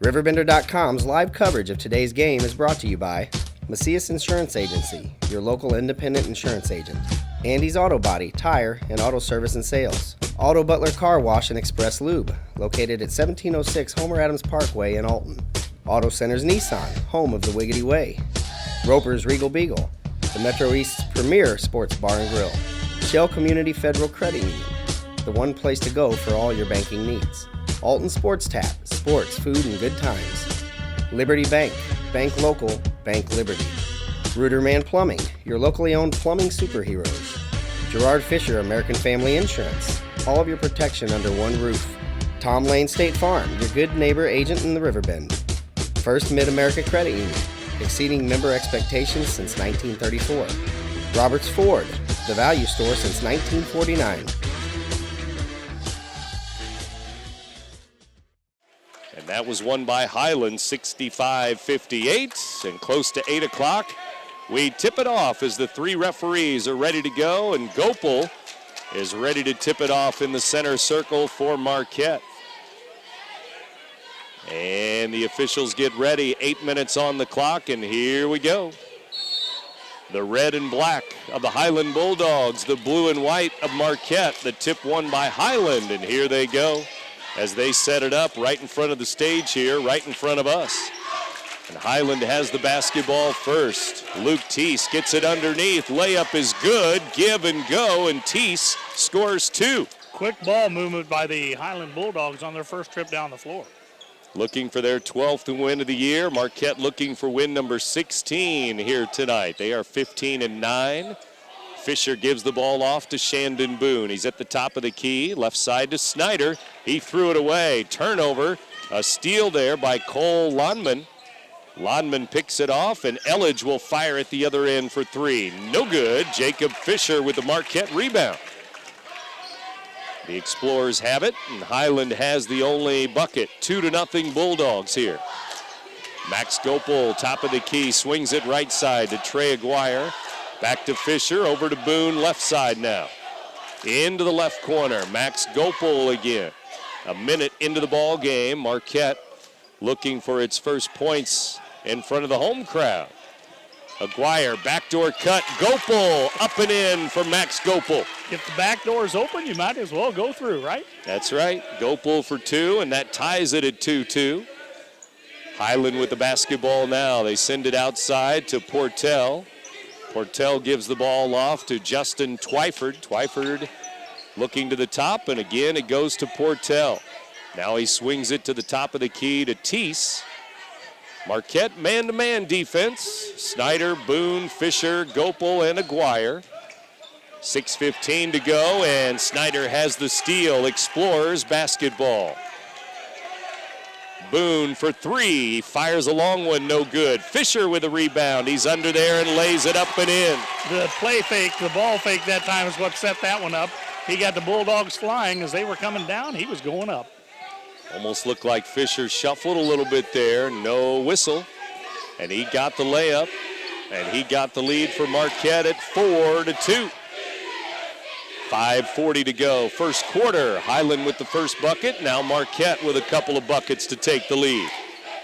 RiverBender.com's live coverage of today's game is brought to you by Macias Insurance Agency, your local independent insurance agent. Andy's Auto Body, Tire, and Auto Service and Sales. Auto Butler Car Wash and Express Lube, located at 1706 Homer Adams Parkway in Alton. Auto Centers Nissan, home of the Wiggity Way. Roper's Regal Beagle, the Metro East's premier sports bar and grill. Shell Community Federal Credit Union, the one place to go for all your banking needs. Alton Sports Tap, sports, food, and good times. Liberty Bank, bank local, bank Liberty. Ruderman Plumbing, your locally owned plumbing superheroes. Gerard Fisher, American Family Insurance, all of your protection under one roof. Tom Lane State Farm, your good neighbor agent in the Riverbend. First Mid-America Credit Union, exceeding member expectations since 1934. Roberts Ford, the value store since 1949. And that was won by Highland, 65-58, and close to 8 o'clock. We tip it off as the three referees are ready to go, and Gopal is ready to tip it off in the center circle for Marquette. And the officials get ready, 8 minutes on the clock, and here we go. The red and black of the Highland Bulldogs, the blue and white of Marquette. The tip won by Highland, and here they go as they set it up right in front of the stage here, right in front of us. And Highland has the basketball first. Luke Teese gets it underneath. Layup is good. Give and go, and Teese scores two. Quick ball movement by the Highland Bulldogs on their first trip down the floor. Looking for their 12th win of the year. Marquette looking for win number 16 here tonight. They are 15-9. Fisher gives the ball off to Shandon Boone. He's at the top of the key. Left side to Snyder. He threw it away. Turnover. A steal there by Cole Lonman. Lonman picks it off, and Elledge will fire at the other end for three. No good. Jacob Fisher with the Marquette rebound. The Explorers have it, and Highland has the only bucket. 2-0 Bulldogs here. Max Gopal, top of the key, swings it right side to Trey Aguirre. Back to Fisher, over to Boone, left side now. Into the left corner, Max Gopal again. A minute into the ball game, Marquette looking for its first points in front of the home crowd. Aguirre, backdoor cut, Gopal up and in for Max Gopal. If the back door is open, you might as well go through, right? That's right, Gopal for two, and that ties it at 2-2. Highland with the basketball now. They send it outside to Portell. Portell gives the ball off to Justin Twyford. Twyford looking to the top, and again it goes to Portell. Now he swings it to the top of the key to Teese. Marquette man-to-man defense. Snyder, Boone, Fisher, Gopal, and Aguirre. 6:15 to go, and Snyder has the steal. Explorers basketball. Boone for three. He fires a long one, no good. Fisher with a rebound. He's under there and lays it up and in. The play fake, the ball fake that time is what set that one up. He got the Bulldogs flying as they were coming down. He was going up. Almost looked like Fisher shuffled a little bit there. No whistle. And he got the layup. And he got the lead for Marquette at 4-2. 5:40 to go. First quarter. Highland with the first bucket. Now Marquette with a couple of buckets to take the lead.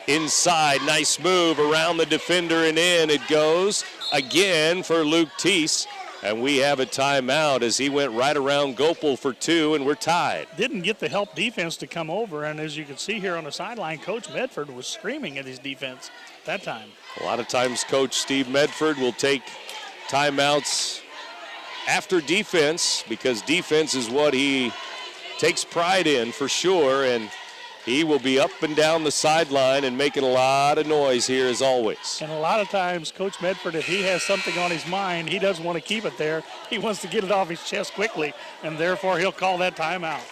Inside, nice move around the defender and in. It goes again for Luke Teese. And we have a timeout as he went right around Gopal for two, and we're tied. Didn't get the help defense to come over, and as you can see here on the sideline, Coach Medford was screaming at his defense that time. A lot of times Coach Steve Medford will take timeouts after defense because defense is what he takes pride in for sure, and he will be up and down the sideline and making a lot of noise here as always. And a lot of times, Coach Medford, if he has something on his mind, he doesn't want to keep it there. He wants to get it off his chest quickly, and therefore he'll call that timeout.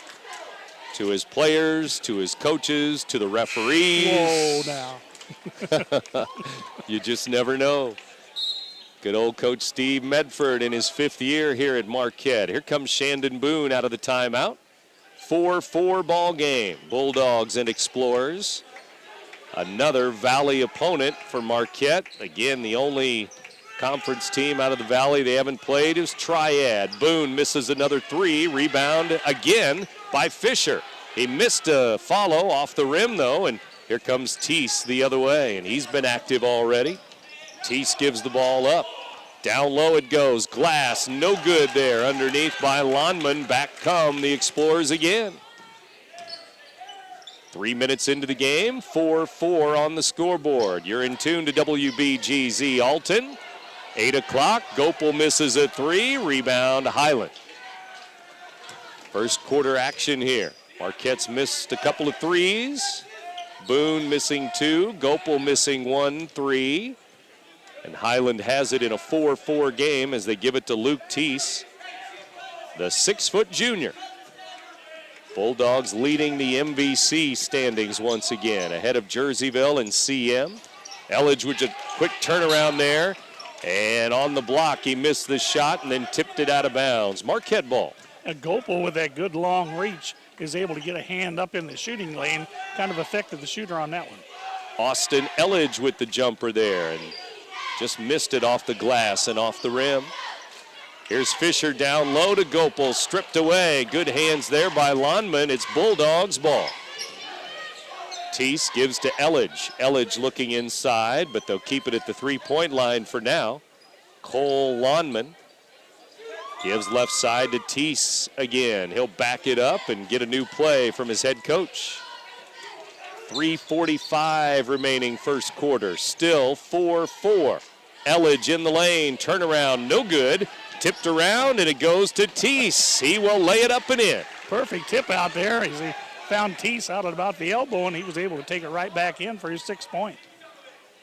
To his players, to his coaches, to the referees. Whoa, now. You just never know. Good old Coach Steve Medford in his 5th year here at Marquette. Here comes Shandon Boone out of the timeout. 4-4 ball game, Bulldogs and Explorers. Another Valley opponent for Marquette. Again, the only conference team out of the Valley they haven't played is Triad. Boone misses another three. Rebound again by Fisher. He missed a follow off the rim, though, and Here comes Teese the other way, and he's been active already. Teese gives the ball up. Down low it goes. Glass, no good there. Underneath by Lonman. Back come the Explorers again. 3 minutes into the game, 4-4 on the scoreboard. You're in tune to WBGZ Alton. 8 o'clock, Gopel misses a three. Rebound, Highland. First quarter action here. Marquette's missed a couple of threes. Boone missing two. Gopel missing 1-3. And Highland has it in a 4-4 game as they give it to Luke Teese, the 6-foot junior. Bulldogs leading the MVC standings once again, ahead of Jerseyville and CM. Elledge with a quick turnaround there. And on the block, he missed the shot and then tipped it out of bounds. Marquette ball. And Gopel with that good long reach is able to get a hand up in the shooting lane, kind of affected the shooter on that one. Austin Elledge with the jumper there and just missed it off the glass and off the rim. Here's Fisher down low to Gopel, stripped away. Good hands there by Lonman. It's Bulldogs ball. Teese gives to Elledge. Elledge looking inside, but they'll keep it at the three-point line for now. Cole Lonman gives left side to Teese again. He'll back it up and get a new play from his head coach. 3:45 remaining first quarter. Still 4-4. Elledge in the lane. Turnaround, no good. Tipped around, and it goes to Teese. He will lay it up and in. Perfect tip out there. He found Teese out at about the elbow, and he was able to take it right back in for his 6 point.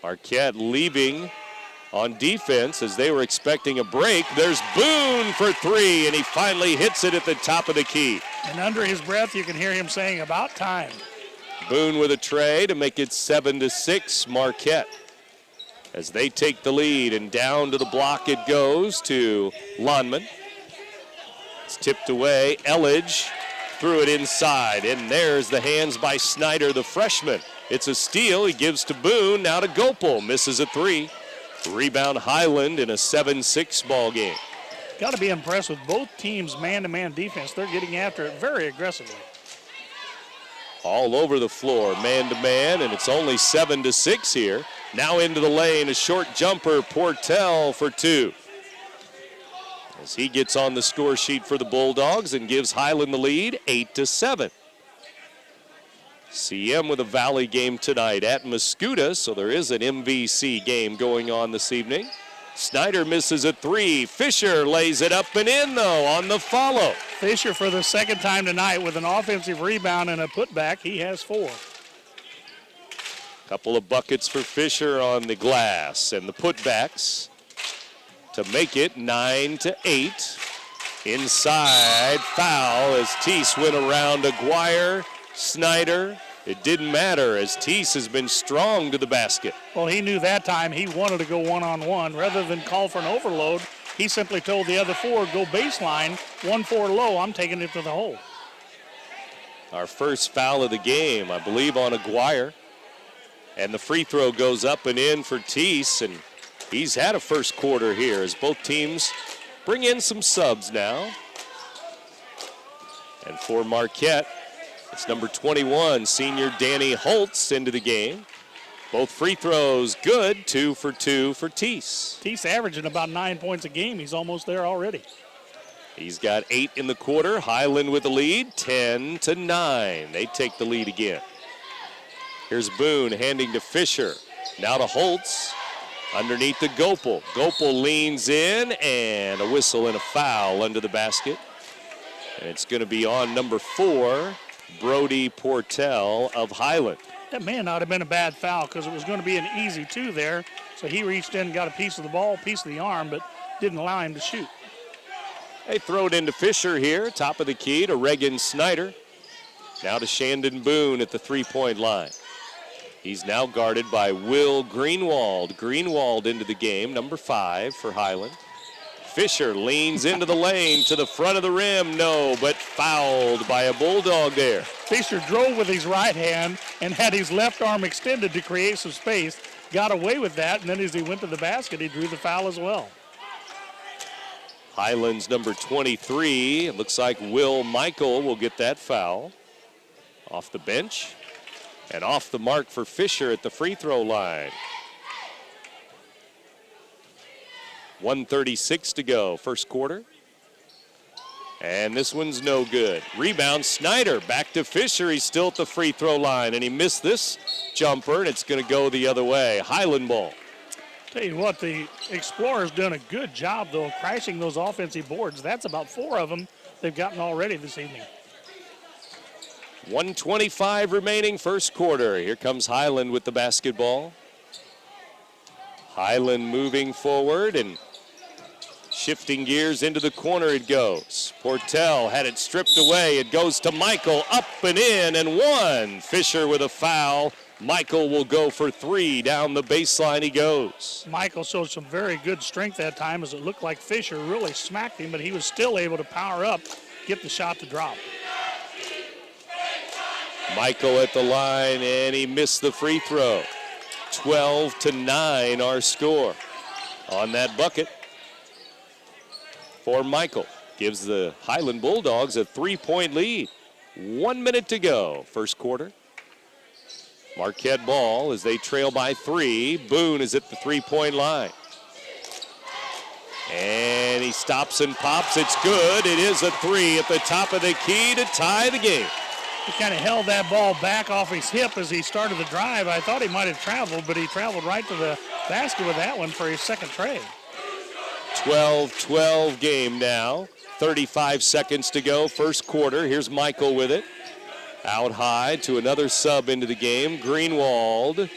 Marquette leaving on defense as they were expecting a break. There's Boone for three, and he finally hits it at the top of the key. And under his breath, you can hear him saying, about time. Boone with a tray to make it 7-6 Marquette as they take the lead, and down to the block it goes to Lonman. It's tipped away. Elledge threw it inside, and there's the hands by Snyder, the freshman. It's a steal. He gives to Boone, now to Gopel. Misses a three. Rebound Highland in a 7-6 ball game. Got to be impressed with both teams' man-to-man defense. They're getting after it very aggressively. All over the floor, man-to-man, and it's only 7-6 here. Now into the lane, a short jumper, Portell for two. As he gets on the score sheet for the Bulldogs and gives Highland the lead, 8-7. CM with a Valley game tonight at Mascoutah, so there is an MVC game going on this evening. Snyder misses a three. Fisher lays it up and in, though, on the follow. Fisher for the second time tonight with an offensive rebound and a putback. He has 4. Couple of buckets for Fisher on the glass and the putbacks to make it 9-8. Inside foul as Teese went around Aguirre, Snyder. It didn't matter as Teese has been strong to the basket. Well, he knew that time he wanted to go one-on-one. Rather than call for an overload, he simply told the other four, go baseline, 1-4 low, I'm taking it to the hole. Our first foul of the game, I believe, on Aguirre. And the free throw goes up and in for Teese, and he's had a first quarter here as both teams bring in some subs now. And for Marquette, it's number 21, senior Danny Holtz into the game. Both free throws good, 2 for 2 for Teese. Teese averaging about 9 points a game. He's almost there already. He's got 8 in the quarter. Highland with the lead, 10-9. They take the lead again. Here's Boone handing to Fisher. Now to Holtz. Underneath to Gopel. Gopel leans in, and a whistle and a foul under the basket. And it's going to be on number 4, Brody Portell of Highland. That may not have been a bad foul because it was going to be an easy 2 there. So he reached in and got a piece of the ball, piece of the arm, but didn't allow him to shoot. They throw it into Fisher here, top of the key to Reagan Snyder. Now to Shandon Boone at the three-point line. He's now guarded by Will Greenwald. Greenwald into the game, number 5 for Highland. Fisher leans into the lane to the front of the rim. No, but fouled by a Bulldog there. Fisher drove with his right hand and had his left arm extended to create some space. Got away with that, and then as he went to the basket, he drew the foul as well. Highland's number 23. It looks like Will Michael will get that foul. Off the bench. And off the mark for Fisher at the free throw line. 1:36 to go, first quarter. And this one's no good. Rebound, Snyder back to Fisher. He's still at the free throw line, and he missed this jumper, and it's going to go the other way. Highland ball. Tell you what, the Explorers doing a good job, though, of crashing those offensive boards. That's about 4 of them they've gotten already this evening. 1:25 remaining, first quarter. Here comes Highland with the basketball. Highland moving forward and shifting gears into the corner it goes. Portell had it stripped away. It goes to Michael, up and in, and one. Fisher with a foul. Michael will go for 3. Down the baseline he goes. Michael showed some very good strength that time, as it looked like Fisher really smacked him, but he was still able to power up, get the shot to drop. Michael at the line, and he missed the free throw. 12-9 our score on that bucket for Michael. Gives the Highland Bulldogs a 3-point lead. 1 minute to go, first quarter. Marquette ball as they trail by 3. Boone is at the 3-point line. And he stops and pops. It's good. It is a 3 at the top of the key to tie the game. He kind of held that ball back off his hip as he started the drive. I thought he might have traveled, but he traveled right to the basket with that one for his second tray. 12-12 game now. 35 seconds to go, first quarter. Here's Michael with it. Out high to another sub into the game, Greenwald.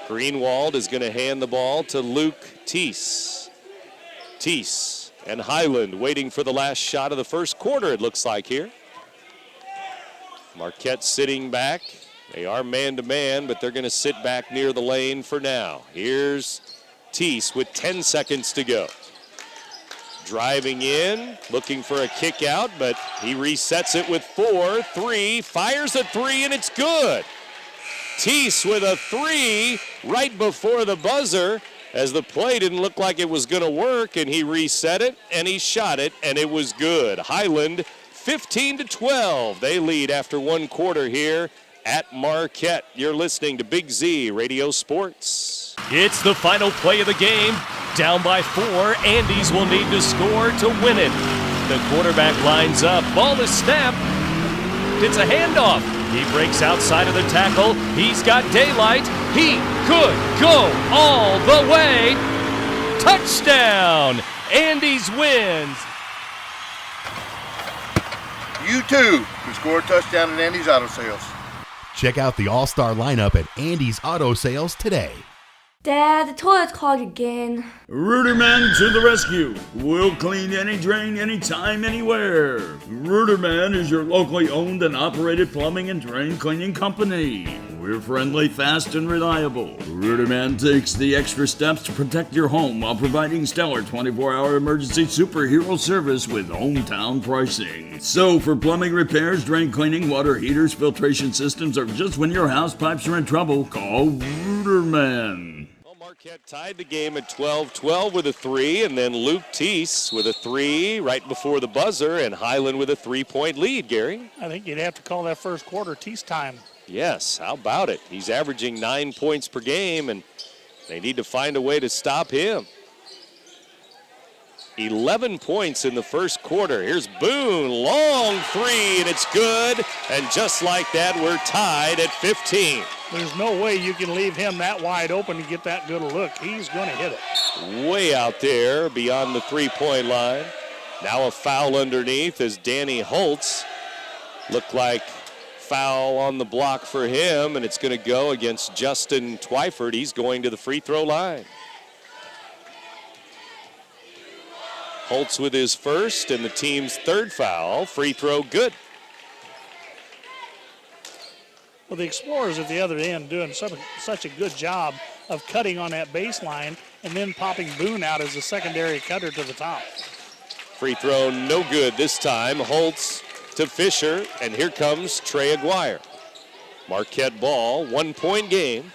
Greenwald is going to hand the ball to Luke Teese. Teese and Highland waiting for the last shot of the first quarter, it looks like here. Marquette sitting back. They are man-to-man, but they're going to sit back near the lane for now. Here's Teese with 10 seconds to go. Driving in, looking for a kick out, but he resets it with 4, 3, fires a 3, and it's good. Teese with a 3 right before the buzzer, as the play didn't look like it was going to work, and he reset it, and he shot it, and it was good. Highland 15-12. They lead after 1 quarter here at Marquette. You're listening to Big Z Radio Sports. It's the final play of the game. Down by 4, Andes will need to score to win it. The quarterback lines up. Ball is snapped. It's a handoff. He breaks outside of the tackle. He's got daylight. He could go all the way. Touchdown! Andes wins. You too can score a touchdown at Andy's Auto Sales. Check out the all-star lineup at Andy's Auto Sales today. Dad, the toilet's clogged again. Ruderman to the rescue. We'll clean any drain, anytime, anywhere. Ruderman is your locally owned and operated plumbing and drain cleaning company. We're friendly, fast, and reliable. Ruderman takes the extra steps to protect your home while providing stellar 24-hour emergency superhero service with hometown pricing. So for plumbing repairs, drain cleaning, water heaters, filtration systems, or just when your house pipes are in trouble, call Ruderman. Marquette tied the game at 12-12 with a 3, and then Luke Teese with a 3 right before the buzzer, and Highland with a 3-point lead, Gary. I think you'd have to call that first quarter Teese time. Yes, how about it? He's averaging 9 points per game, and they need to find a way to stop him. 11 points in the first quarter. Here's Boone, long 3, and it's good. And just like that, we're tied at 15. There's no way you can leave him that wide open to get that good a look. He's going to hit it. Way out there beyond the 3-point line. Now a foul underneath as Danny Holtz looked like foul on the block for him, and it's going to go against Justin Twyford. He's going to the free throw line. Holtz with his first and the team's third foul. Free throw good. Well, the Explorers at the other end doing such a good job of cutting on that baseline and then popping Boone out as a secondary cutter to the top. Free throw no good this time. Holtz to Fisher, and here comes Trey Aguirre. Marquette ball, 1-point game.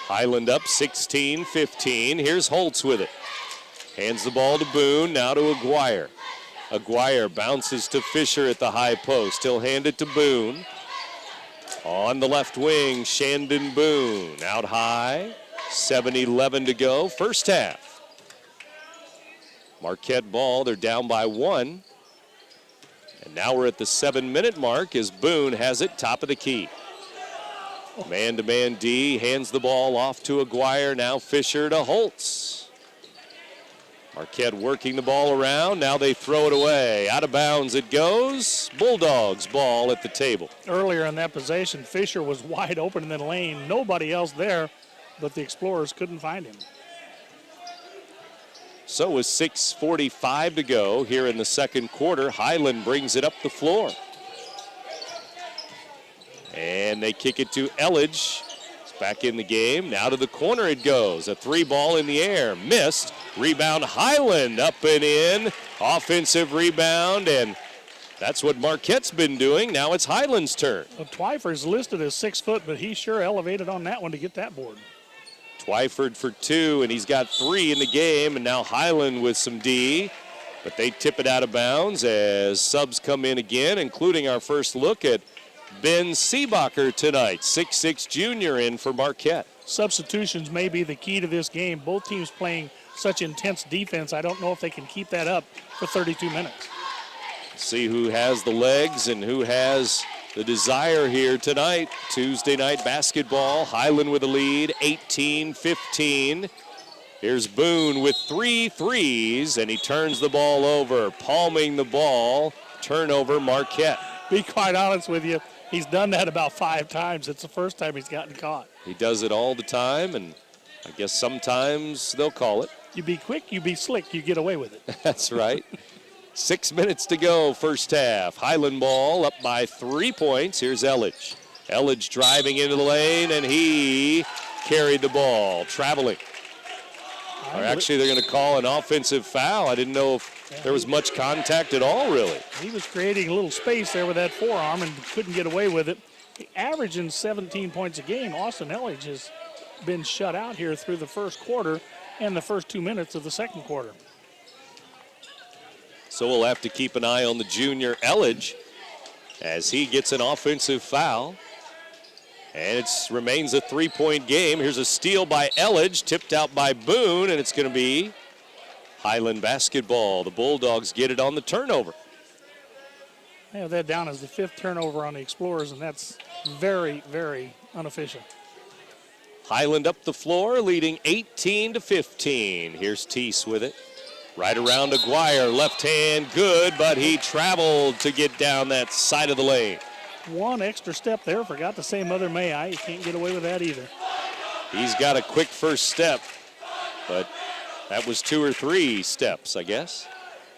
Highland up 16-15. Here's Holtz with it. Hands the ball to Boone, now to Aguirre. Aguirre bounces to Fisher at the high post. He'll hand it to Boone. On the left wing, Shandon Boone out high. 7:11 to go, first half. Marquette ball, they're down by 1. And now we're at the 7-minute mark as Boone has it top of the key. Man-to-man D, hands the ball off to Aguirre, now Fisher to Holtz. Marquette working the ball around, now they throw it away. Out of bounds it goes, Bulldogs ball at the table. Earlier in that possession, Fisher was wide open in the lane, nobody else there, but the Explorers couldn't find him. So with 6:45 to go here in the second quarter, Highland brings it up the floor. And they kick it to Elledge. It's back in the game. Now to the corner it goes. A 3-ball in the air. Missed. Rebound Highland up and in. Offensive rebound, and that's what Marquette's been doing. Now it's Highland's turn. Well, Twyford's listed as 6 foot, but he sure elevated on that one to get that board. Twyford for 2, and he's got 3 in the game, and now Highland with some D. But they tip it out of bounds as subs come in again, including our first look at Ben Seebacher tonight, 6'6" junior in for Marquette. Substitutions may be the key to this game. Both teams playing such intense defense. I don't know if they can keep that up for 32 minutes. See who has the legs and who has the desire here tonight. Tuesday night basketball, Highland with a lead, 18-15. Here's Boone with 3 threes, and he turns the ball over, palming the ball. Turnover, Marquette. Be quite honest with you, he's done that about 5 times. It's the first time he's gotten caught. He does it all the time, and I guess sometimes they'll call it. You be quick, you be slick, you get away with it. That's right. 6 minutes to go, first half. Highland ball up by 3 points. Here's Elledge. Elledge driving into the lane, and he carried the ball, traveling. Or actually, they're going to call an offensive foul. I didn't know if there was much contact at all, really. He was creating a little space there with that forearm and couldn't get away with it. Averaging 17 points a game, Austin Elledge has been shut out here through the first quarter and the first 2 minutes of the second quarter. So we'll have to keep an eye on the junior Elledge as he gets an offensive foul. And it remains a 3-point game. Here's a steal by Elledge, tipped out by Boone, and it's going to be Highland basketball. The Bulldogs get it on the turnover. I have that down as the 5th turnover on the Explorers, and that's very, very unofficial. Highland up the floor, leading 18-15. Here's Teese with it. Right around Aguirre, left hand, good, but he traveled to get down that side of the lane. One extra step there, forgot to say Mother May I. You can't get away with that either. He's got a quick first step, but that was 2 or 3 steps, I guess.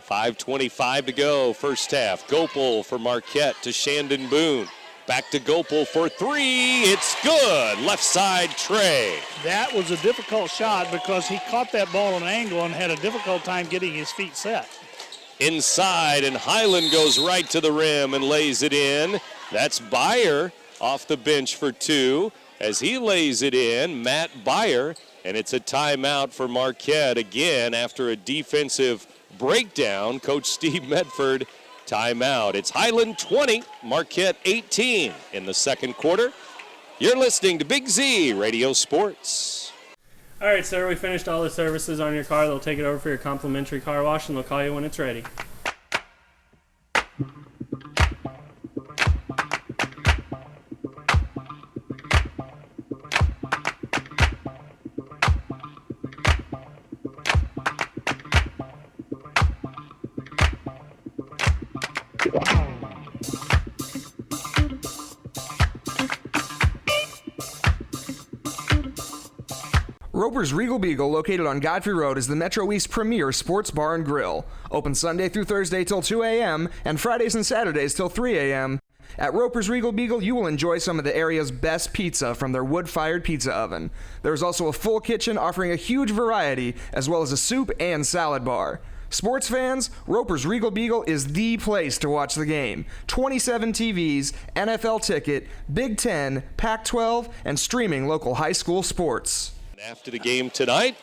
5:25 to go, first half. Gopel for Marquette to Shandon Boone. Back to Gopel for 3. It's good. Left side tray. That was a difficult shot because he caught that ball on an angle and had a difficult time getting his feet set. Inside, and Highland goes right to the rim and lays it in. That's Byer off the bench for 2. As he lays it in, Matt Byer, and it's a timeout for Marquette again after a defensive breakdown. Coach Steve Medford, timeout. It's Highland 20, Marquette 18 in the second quarter. You're listening to Big Z Radio Sports. All right, sir, we finished all the services on your car. They'll take it over for your complimentary car wash, and they'll call you when it's ready. Roper's Regal Beagle, located on Godfrey Road, is the Metro East premier sports bar and grill. Open Sunday through Thursday till 2 a.m. and Fridays and Saturdays till 3 a.m. At Roper's Regal Beagle, you will enjoy some of the area's best pizza from their wood-fired pizza oven. There is also a full kitchen offering a huge variety, as well as a soup and salad bar. Sports fans, Roper's Regal Beagle is the place to watch the game. 27 TVs, NFL ticket, Big Ten, Pac-12, and streaming local high school sports. After the game tonight,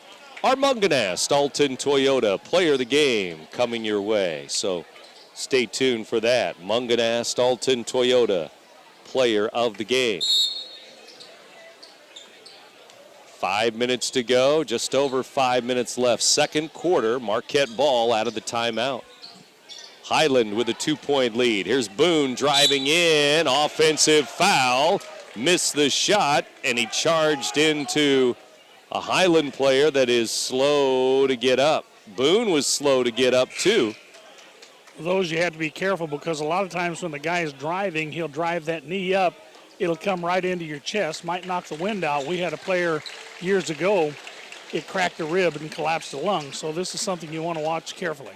our Munganast Alton Toyota Player of the Game coming your way. So stay tuned for that. Munganast Alton Toyota player of the game. 5 minutes to go, just over 5 minutes left. Second quarter, Marquette ball out of the timeout. Highland with a 2-point lead. Here's Boone driving in, offensive foul, missed the shot, and he charged into a Highland player that is slow to get up. Boone was slow to get up too. Those you have to be careful because a lot of times when the guy is driving, he'll drive that knee up. It'll come right into your chest, might knock the wind out. We had a player years ago, it cracked a rib and collapsed the lung. So this is something you want to watch carefully.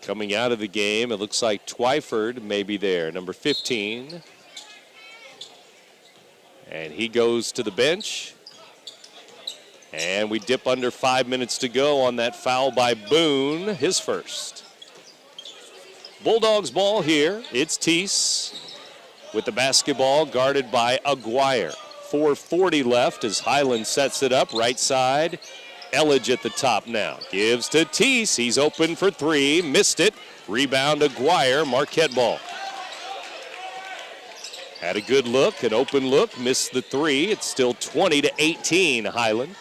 Coming out of the game, it looks like Twyford may be there, number 15. And he goes to the bench. And we dip under 5 minutes to go on that foul by Boone, his first. Bulldogs ball here. It's Teese with the basketball guarded by Aguirre. 4:40 left as Highland sets it up right side. Elledge at the top now. Gives to Teese. He's open for three. Missed it. Rebound Aguirre. Marquette ball. Had a good look, an open look. Missed the three. It's still 20-18 Highland.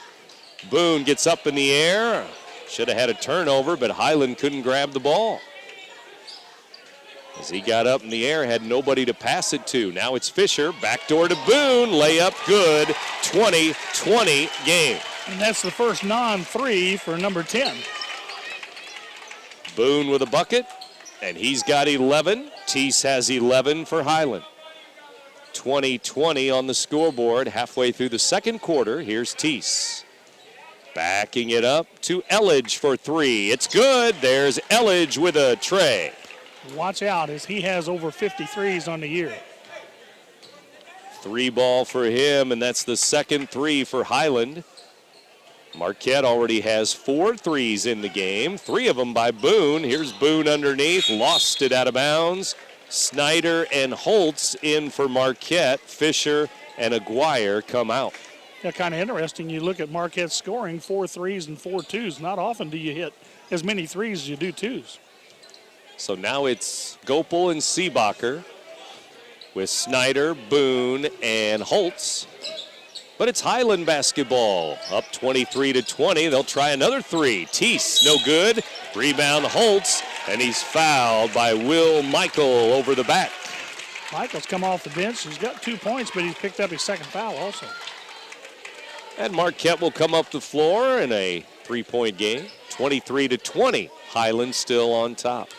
Boone gets up in the air. Should have had a turnover, but Highland couldn't grab the ball. As he got up in the air, had nobody to pass it to. Now it's Fisher, backdoor to Boone, layup good, 20-20 game. And that's the first non-3 for number 10. Boone with a bucket, and he's got 11. Teese has 11 for Highland. 20-20 on the scoreboard, halfway through the second quarter. Here's Teese. Backing it up to Elledge for three. It's good. There's Elledge with a tray. Watch out as he has over 53s on the year. Three ball for him, and that's the second three for Highland. Marquette already has 4 threes in the game, 3 of them by Boone. Here's Boone underneath, lost it out of bounds. Snyder and Holtz in for Marquette. Fisher and Aguirre come out. Yeah, kind of interesting. You look at Marquette's scoring, 4 threes and 4 twos. Not often do you hit as many threes as you do twos. So now it's Gopel and Seebacher with Snyder, Boone, and Holtz. But it's Highland basketball, up 23-20. They'll try another three. Teese, no good. Rebound Holtz, and he's fouled by Will Michael over the back. Michael's come off the bench. He's got 2 points, but he's picked up his second foul also. And Marquette will come up the floor in a 3-point game, 23-20. Highland still on top.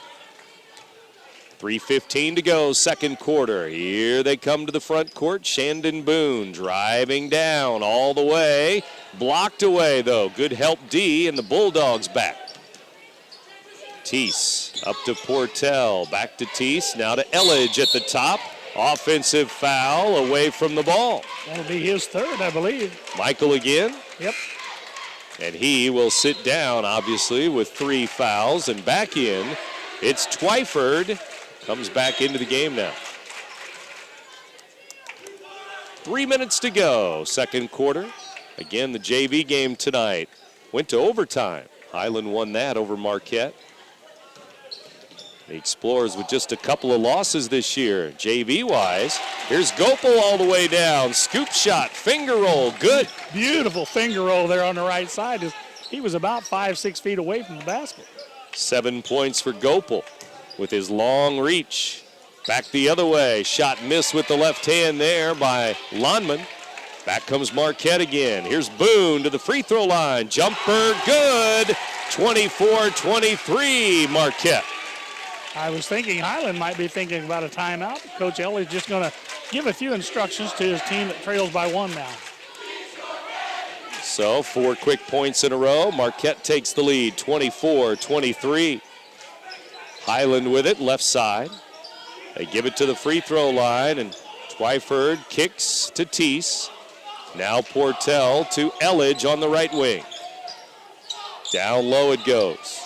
3:15 to go, second quarter. Here they come to the front court. Shandon Boone driving down all the way. Blocked away, though. Good help, D, and the Bulldogs back. Teese up to Portell. Back to Teese. Now to Elledge at the top. Offensive foul away from the ball. That'll be his third, I believe. Michael again. Yep. And he will sit down, obviously, with 3 fouls. And back in, it's Twyford. Comes back into the game now. 3 minutes to go, second quarter. Again, the JV game tonight went to overtime. Highland won that over Marquette. The Explorers with just a couple of losses this year, JV-wise. Here's Gopel all the way down. Scoop shot, finger roll, good. Beautiful finger roll there on the right side. He was about 5-6 feet away from the basket. 7 points for Gopel with his long reach. Back the other way. Shot missed with the left hand there by Lonman. Back comes Marquette again. Here's Boone to the free throw line. Jumper good. 24-23 Marquette. I was thinking Highland might be thinking about a timeout. Coach Elliott's just going to give a few instructions to his team that trails by 1 now. So 4 quick points in a row. Marquette takes the lead, 24-23. Highland with it, left side. They give it to the free throw line, and Twyford kicks to Teese. Now Portell to Elledge on the right wing. Down low it goes.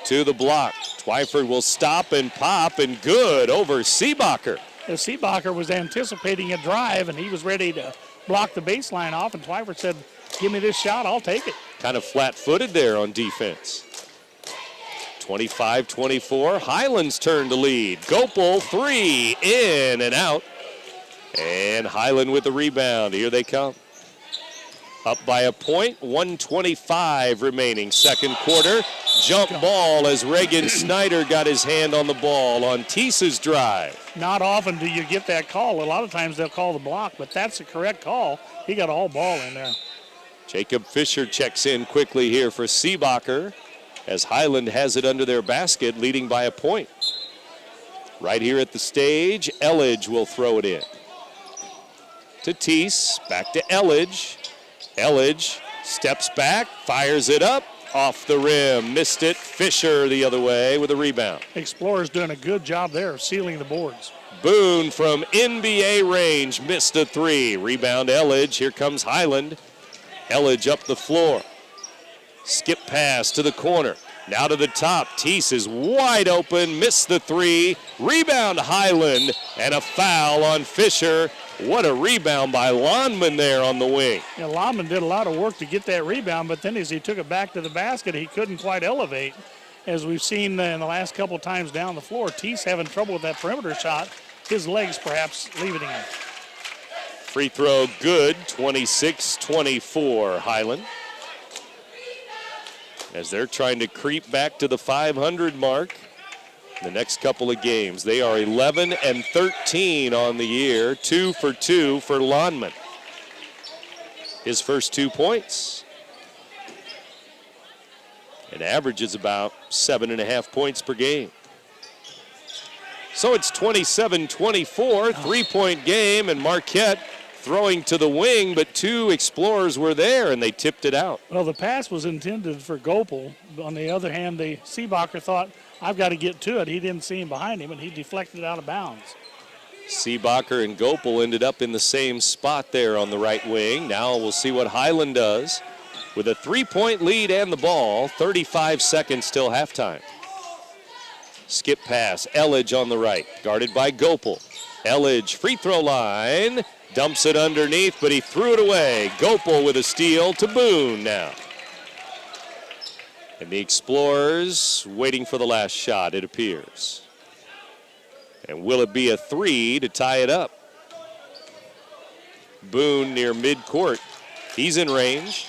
To the block. Twyford will stop and pop, and good over Seebacher. Seebacher was anticipating a drive, and he was ready to block the baseline off, and Twyford said, give me this shot, I'll take it. Kind of flat-footed there on defense. 25-24, Highland's turn to lead. Gopel, 3, in and out. And Highland with the rebound. Here they come. Up by a point, 1:25 remaining, second quarter. Jump ball as Reagan Snyder got his hand on the ball on Tisa's drive. Not often do you get that call. A lot of times they'll call the block, but that's the correct call. He got a whole ball in there. Jacob Fisher checks in quickly here for Seebacher as Highland has it under their basket, leading by a point. Right here at the stage, Elledge will throw it in. To Teese, back to Elledge. Elledge steps back, fires it up, off the rim, missed it. Fisher the other way with a rebound. Explorers doing a good job there of sealing the boards. Boone from NBA range missed a 3. Rebound Elledge, here comes Highland. Elledge up the floor. Skip pass to the corner. Now to the top. Teese is wide open, missed the 3. Rebound Highland, and a foul on Fisher. What a rebound by Lonman there on the wing. Yeah, Lonman did a lot of work to get that rebound, but then as he took it back to the basket, he couldn't quite elevate. As we've seen in the last couple of times down the floor, Teese having trouble with that perimeter shot. His legs perhaps leaving him. Free throw good, 26-24 Highland. As they're trying to creep back to the 500 mark. The next couple of games, they are 11-13 on the year, 2 for 2 for Lonman. His first 2 points. It averages about 7.5 points per game. So it's 27-24, 3-point game, and Marquette throwing to the wing, but 2 Explorers were there, and they tipped it out. Well, the pass was intended for Gopel. On the other hand, Seebacher thought, I've got to get to it. He didn't see him behind him, and he deflected out of bounds. Seebacher and Gopel ended up in the same spot there on the right wing. Now we'll see what Highland does. With a 3-point lead and the ball, 35 seconds till halftime. Skip pass, Elledge on the right, guarded by Gopel. Elledge, free throw line, dumps it underneath, but he threw it away. Gopel with a steal to Boone now. And the Explorers waiting for the last shot, it appears. And will it be a 3 to tie it up? Boone near midcourt. He's in range.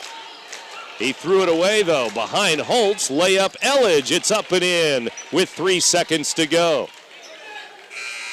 He threw it away, though. Behind Holtz, layup Elledge. It's up and in with 3 seconds to go.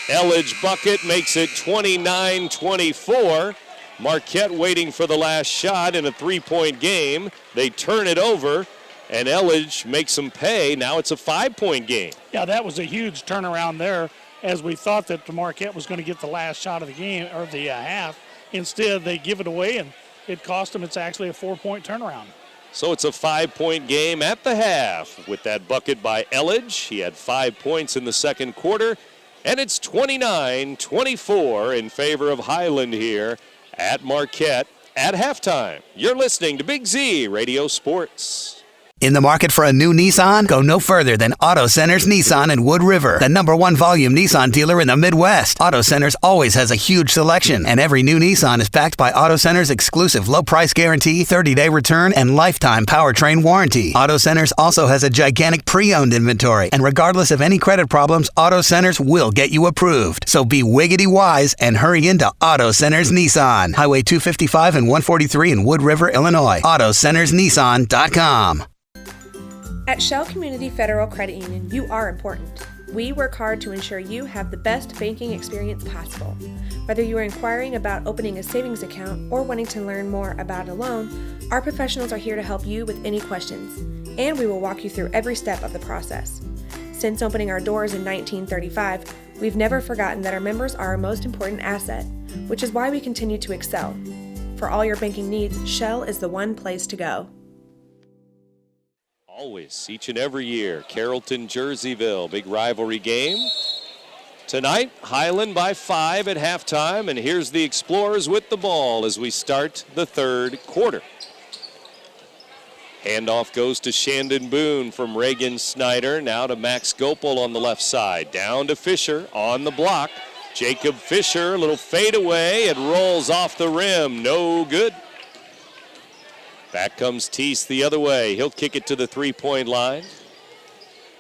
Elledge bucket makes it 29-24. Marquette waiting for the last shot in a 3-point game. They turn it over, and Elledge makes them pay. Now it's a 5-point game. Yeah, that was a huge turnaround there, as we thought that the Marquette was going to get the last shot of the game, or the half. Instead, they give it away, and it cost them. It's actually a 4-point turnaround. So it's a 5-point game at the half with that bucket by Elledge. He had 5 points in the second quarter, and it's 29-24 in favor of Highland here at Marquette at halftime. You're listening to Big Z Radio Sports. In the market for a new Nissan? Go no further than Auto Centers Nissan in Wood River, the #1 volume Nissan dealer in the Midwest. Auto Centers always has a huge selection, and every new Nissan is backed by Auto Centers' exclusive low price guarantee, 30-day return, and lifetime powertrain warranty. Auto Centers also has a gigantic pre-owned inventory, and regardless of any credit problems, Auto Centers will get you approved. So be wiggity wise and hurry into Auto Centers Nissan, Highway 255 and 143 in Wood River, Illinois. AutoCentersNissan.com. At Shell Community Federal Credit Union, you are important. We work hard to ensure you have the best banking experience possible. Whether you are inquiring about opening a savings account or wanting to learn more about a loan, our professionals are here to help you with any questions, and we will walk you through every step of the process. Since opening our doors in 1935, we've never forgotten that our members are our most important asset, which is why we continue to excel. For all your banking needs, Shell is the one place to go. Always, each and every year, Carrollton, Jerseyville, big rivalry game. Tonight, Highland by 5 at halftime, and here's the Explorers with the ball as we start the third quarter. Handoff goes to Shandon Boone from Reagan Snyder, now to Max Gopel on the left side. Down to Fisher on the block. Jacob Fisher, a little fadeaway, it rolls off the rim, no good. Back comes Teese the other way. He'll kick it to the 3-point line.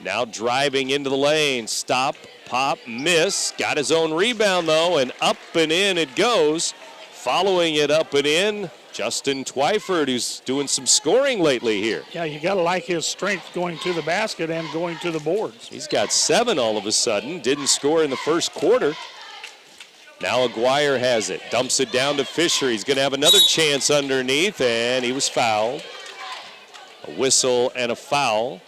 Now driving into the lane. Stop, pop, miss. Got his own rebound, though, and up and in it goes. Following it up and in, Justin Twyford, who's doing some scoring lately here. Yeah, you got to like his strength going to the basket and going to the boards. He's got 7 all of a sudden. Didn't score in the first quarter. Now Aguirre has it. Dumps it down to Fisher. He's going to have another chance underneath, and he was fouled. A whistle and a foul.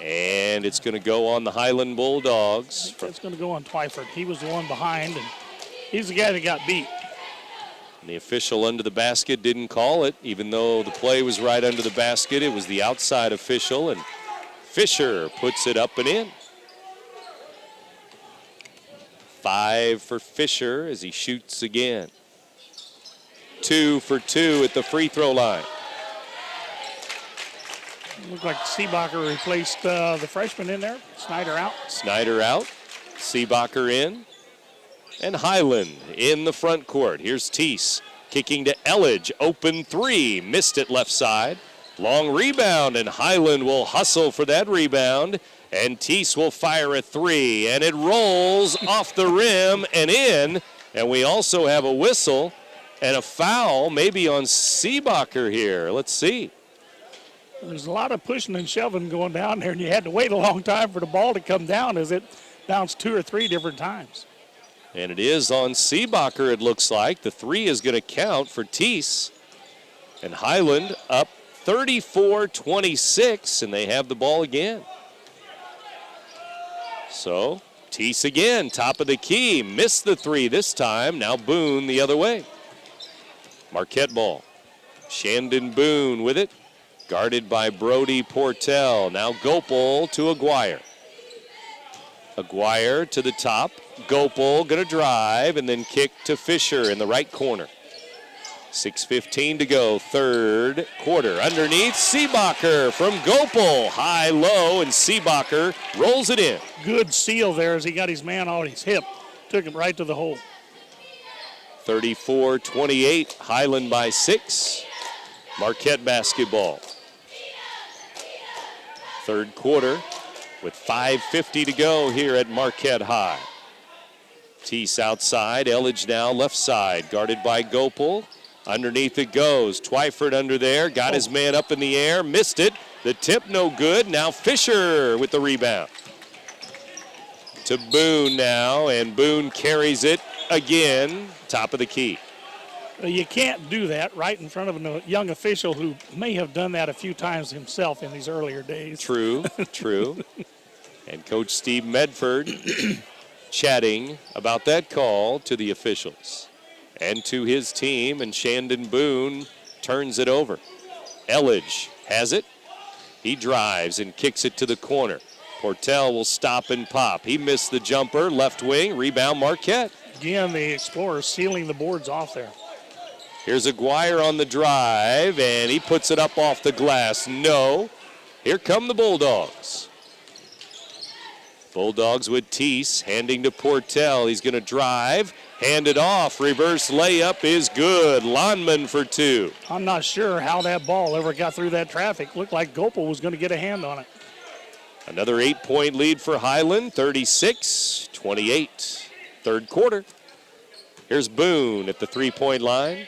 And it's going to go on the Highland Bulldogs. It's going to go on Twyford. He was the one behind, and he's the guy that got beat. And the official under the basket didn't call it, even though the play was right under the basket. It was the outside official, and Fisher puts it up and in. 5 for Fisher as he shoots again. 2 for 2 at the free throw line. Looked like Seebacher replaced the freshman in there. Snyder out. Snyder out. Seebacher in. And Highland in the front court. Here's Teese kicking to Elledge. Open 3. Missed it left side. Long rebound, and Highland will hustle for that rebound. And Teese will fire a 3. And it rolls off the rim and in. And we also have a whistle and a foul maybe on Seebacher here. Let's see. There's a lot of pushing and shoving going down there, and you had to wait a long time for the ball to come down as it bounced 2 or 3 different times. And it is on Seebacher, it looks like. The 3 is going to count for Teese. And Highland up 34-26, and they have the ball again. So Teese again, top of the key. Missed the 3 this time. Now Boone the other way. Marquette ball. Shandon Boone with it. Guarded by Brody Portell. Now Gopel to Aguirre. Aguirre to the top. Gopel going to drive and then kick to Fisher in the right corner. 6:15 to go, third quarter. Underneath, Seebacher from Gopel. High, low, and Seebacher rolls it in. Good seal there as he got his man on his hip. Took him right to the hole. 34-28, Highland by 6. Marquette basketball. Third quarter with 5:50 to go here at Marquette High. Teese outside, Elledge now left side, guarded by Gopel. Underneath it goes. Twyford under there, got his man up in the air, missed it. The tip no good. Now Fisher with the rebound. To Boone now, and Boone carries it again, top of the key. You can't do that right in front of a young official who may have done that a few times himself in these earlier days. True, true. And Coach Steve Medford chatting about that call to the officials and to his team, and Shandon Boone turns it over. Elledge has it. He drives and kicks it to the corner. Portell will stop and pop. He missed the jumper, left wing, rebound Marquette. Again, the Explorers sealing the boards off there. Here's Aguirre on the drive, and he puts it up off the glass. No. Here come the Bulldogs. Bulldogs with Teese, handing to Portell. He's going to drive, hand it off. Reverse layup is good. Lonman for 2. I'm not sure how that ball ever got through that traffic. Looked like Gopel was going to get a hand on it. Another 8-point lead for Highland, 36-28. Third quarter. Here's Boone at the 3-point line.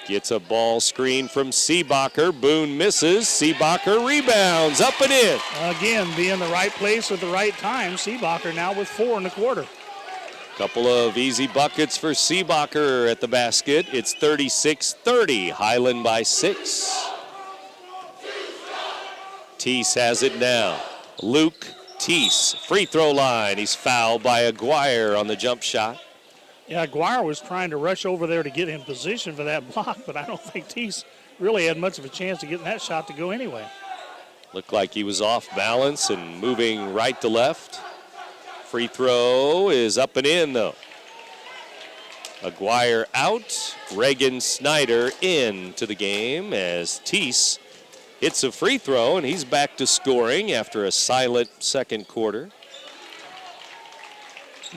Gets a ball screen from Seebacher. Boone misses. Seebacher rebounds up and in. Again, be in the right place at the right time. Seebacher now with 4 in the quarter. Couple of easy buckets for Seebacher at the basket. It's 36-30. Highland by 6. Teese has it now. Luke Teese, free throw line. He's fouled by Aguirre on the jump shot. Yeah, Aguirre was trying to rush over there to get in position for that block, but I don't think Teese really had much of a chance to get that shot to go anyway. Looked like he was off balance and moving right to left. Free throw is up and in, though. Aguirre out. Reagan Snyder into the game as Teese hits a free throw, and he's back to scoring after a silent second quarter.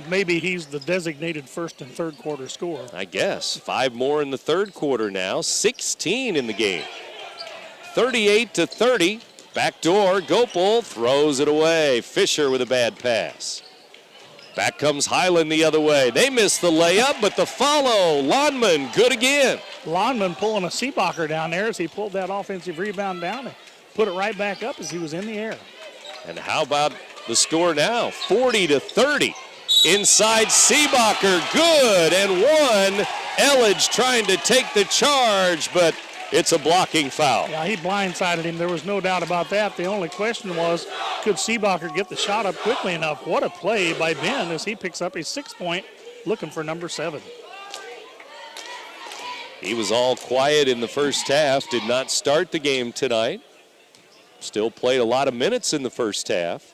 Maybe he's the designated first and third quarter scorer. I guess. 5 more in the third quarter now. 16 in the game. 38-30. Backdoor, Gopel throws it away. Fisher with a bad pass. Back comes Highland the other way. They miss the layup, but the follow. Lonman, good again. Lonman pulling a Seebacher down there as he pulled that offensive rebound down and put it right back up as he was in the air. And how about the score now? 40-30. Inside Seebacher, good, and one. Elledge trying to take the charge, but it's a blocking foul. Yeah, he blindsided him. There was no doubt about that. The only question was, could Seebacher get the shot up quickly enough? What a play by Ben as he picks up a 6-point, looking for number 7. He was all quiet in the first half, did not start the game tonight. Still played a lot of minutes in the first half.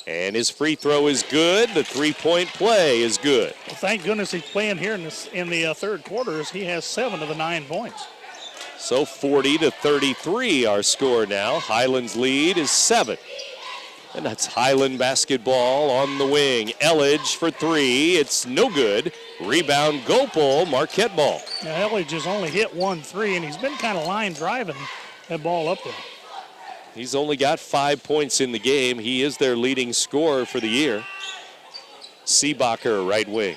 And his free throw is good. The three-point play is good. Well, thank goodness he's playing here in the third quarter as he has 7 of the 9 points. So 40-33 our score now. Highland's lead is 7. And that's Highland basketball on the wing. Elledge for 3. It's no good. Rebound Gopel, Marquette ball. Now, Elledge has only hit 1 3, and he's been kind of line driving that ball up there. He's only got 5 points in the game. He is their leading scorer for the year. Seebacher, right wing.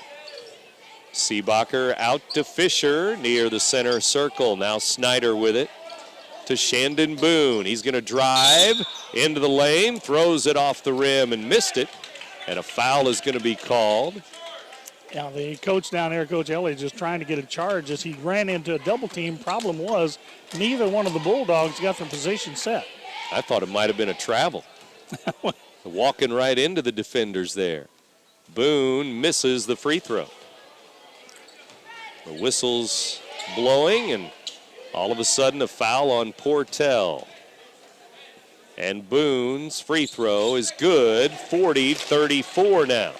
Seebacher out to Fisher near the center circle. Now Snyder with it to Shandon Boone. He's going to drive into the lane, throws it off the rim and missed it. And a foul is going to be called. Now the coach down there, Coach Elledge, is trying to get a charge as he ran into a double team. Problem was neither one of the Bulldogs got their position set. I thought it might have been a travel. Walking right into the defenders there. Boone misses the free throw. The whistle's blowing, and all of a sudden a foul on Portell. And Boone's free throw is good. 40-34 now.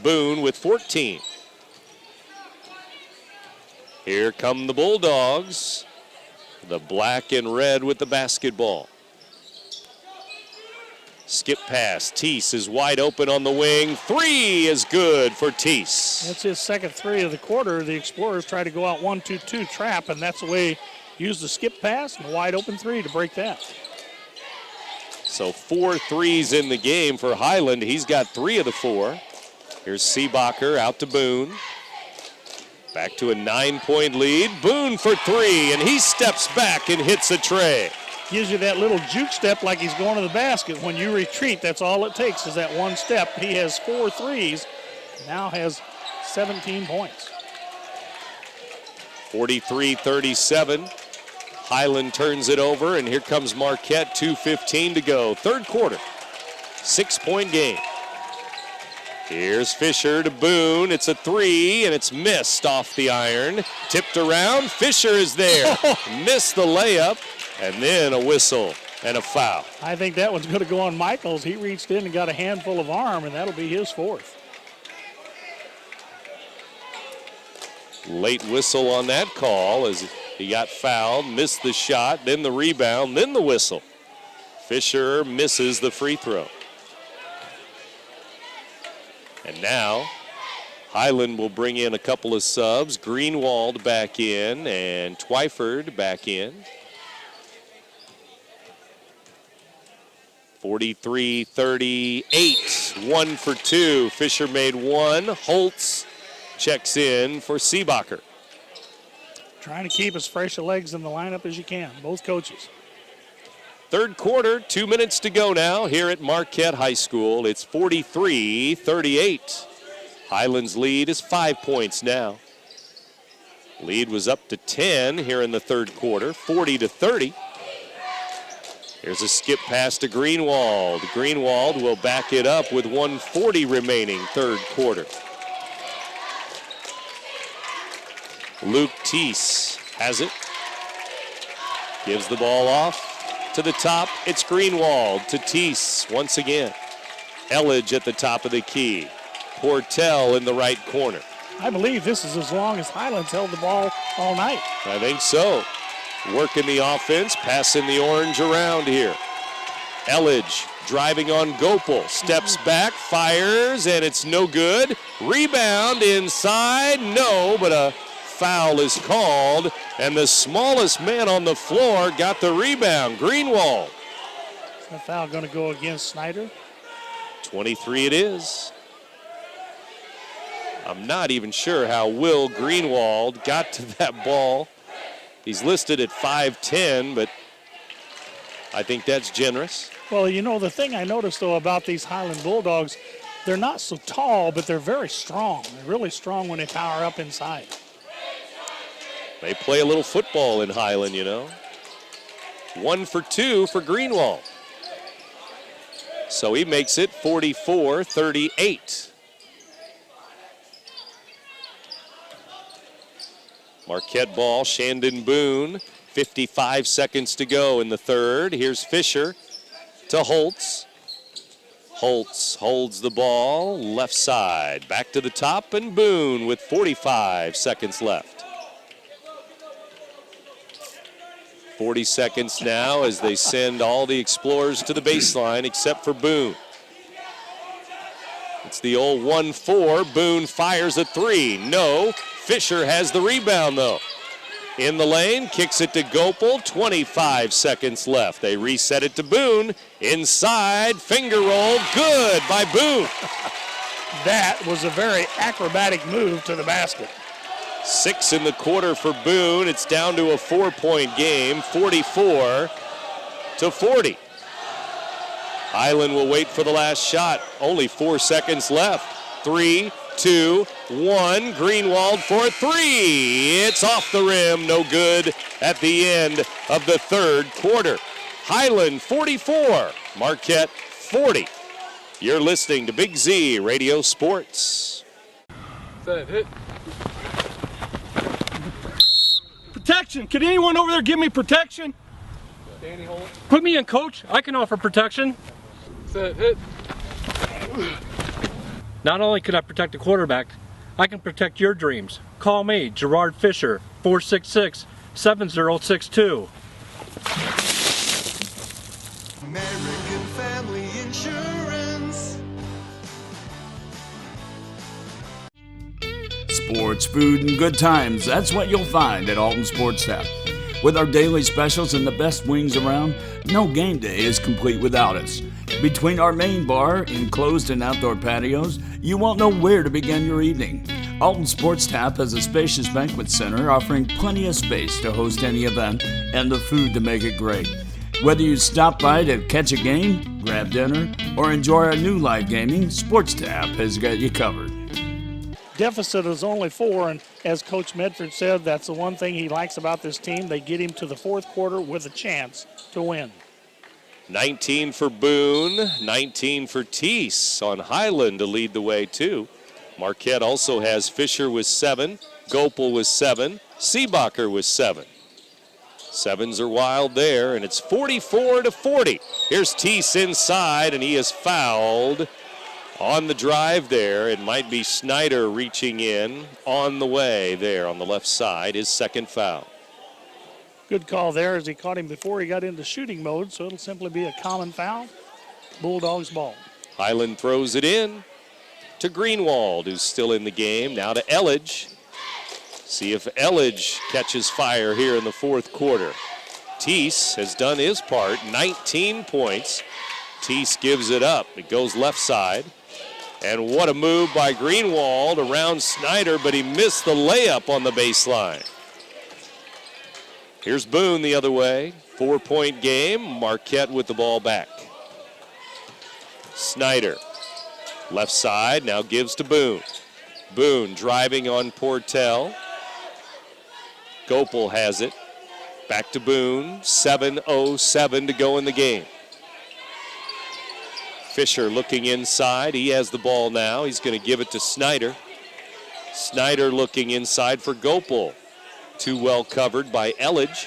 Boone with 14. Here come the Bulldogs. The black and red with the basketball. Skip pass. Teese is wide open on the wing. 3 is good for Teese. That's his second 3 of the quarter. The Explorers try to go out 1-2-2 trap, and that's the way use the skip pass and a wide open 3 to break that. So 4 threes in the game for Highland. He's got 3 of the 4. Here's Seebacher out to Boone. Back to a 9-point lead. Boone for 3, and he steps back and hits a tray. Gives you that little juke step like he's going to the basket. When you retreat, that's all it takes is that one step. He has 4 threes, now has 17 points. 43-37. Highland turns it over, and here comes Marquette, 2:15 to go. Third quarter, 6-point game. Here's Fisher to Boone. It's a 3, and it's missed off the iron. Tipped around. Fisher is there. Missed the layup, and then a whistle and a foul. I think that one's going to go on Michaels. He reached in and got a handful of arm, and that'll be his 4th. Late whistle on that call as he got fouled, missed the shot, then the rebound, then the whistle. Fisher misses the free throw. And now Highland will bring in a couple of subs. Greenwald back in and Twyford back in. 43-38, 1 for 2. Fisher made 1. Holtz checks in for Seebacher. Trying to keep as fresh of legs in the lineup as you can, both coaches. Third quarter, 2 minutes to go now here at Marquette High School. It's 43-38. Highland's lead is 5 points now. Lead was up to 10 here in the third quarter, 40-30. Here's a skip pass to Greenwald. Greenwald will back it up with 1:40 remaining third quarter. Luke Teese has it. Gives the ball off. To the top, it's Greenwald to Teese once again. Elledge at the top of the key. Portell in the right corner. I believe this is as long as Highlands held the ball all night. I think so. Working the offense, passing the orange around here. Elledge driving on Gopel. Steps back, fires, and it's no good. Rebound inside, no, but a foul is called, and the smallest man on the floor got the rebound, Greenwald. A foul going to go against Snyder. 23 it is. I'm not even sure how Will Greenwald got to that ball. He's listed at 5'10", but I think that's generous. Well, you know, the thing I noticed, though, about these Highland Bulldogs, they're not so tall, but they're very strong. They're really strong when they power up inside. They play a little football in Highland, you know. 1 for 2 for Greenwald. So he makes it 44-38. Marquette ball, Shandon Boone. 55 seconds to go in the third. Here's Fisher to Holtz. Holtz holds the ball, left side. Back to the top, and Boone with 45 seconds left. 40 seconds now as they send all the Explorers to the baseline except for Boone. It's the old 1-4. Boone fires a three. No. Fisher has the rebound, though. In the lane, kicks it to Gopel. 25 seconds left. They reset it to Boone. Inside, finger roll. Good by Boone. That was a very acrobatic move to the basket. 6 in the quarter for Boone. It's down to a 4-point game, 44-40. Highland will wait for the last shot. Only 4 seconds left. 3, 2, 1. Greenwald for 3. It's off the rim. No good at the end of the third quarter. Highland 44, Marquette 40. You're listening to Big Z Radio Sports. Set, hit. Protection. Can anyone over there give me protection? Danny Holt. Put me in, coach. I can offer protection. Set, hit. Not only can I protect the quarterback, I can protect your dreams. Call me, Gerard Fisher, 466-7062. American Family Insurance. Sports, food, and good times. That's what you'll find at Alton Sports Tap. With our daily specials and the best wings around, no game day is complete without us. Between our main bar, enclosed and outdoor patios, you won't know where to begin your evening. Alton Sports Tap has a spacious banquet center offering plenty of space to host any event and the food to make it great. Whether you stop by to catch a game, grab dinner, or enjoy our new live gaming, Sports Tap has got you covered. Deficit is only 4, and as Coach Medford said, that's the one thing he likes about this team. They get him to the fourth quarter with a chance to win. 19 for Boone, 19 for Teese on Highland to lead the way, too. Marquette also has Fisher with 7, Gopel with 7, Seebacher with 7. Sevens are wild there, and it's 44-40. Here's Teese inside, and he is fouled on the drive there. It might be Snyder reaching in on the way there on the left side, his second foul. Good call there as he caught him before he got into shooting mode, so it'll simply be a common foul. Bulldogs ball. Highland throws it in to Greenwald, who's still in the game. Now to Elledge. See if Elledge catches fire here in the fourth quarter. Teese has done his part, 19 points. Teese gives it up. It goes left side. And what a move by Greenwald around Snyder, but he missed the layup on the baseline. Here's Boone the other way. 4-point game. Marquette with the ball back. Snyder, left side, now gives to Boone. Boone driving on Portell. Gopel has it. Back to Boone. 7:07 to go in the game. Fisher looking inside. He has the ball now. He's going to give it to Snyder. Snyder looking inside for Gopel. Too well covered by Elledge.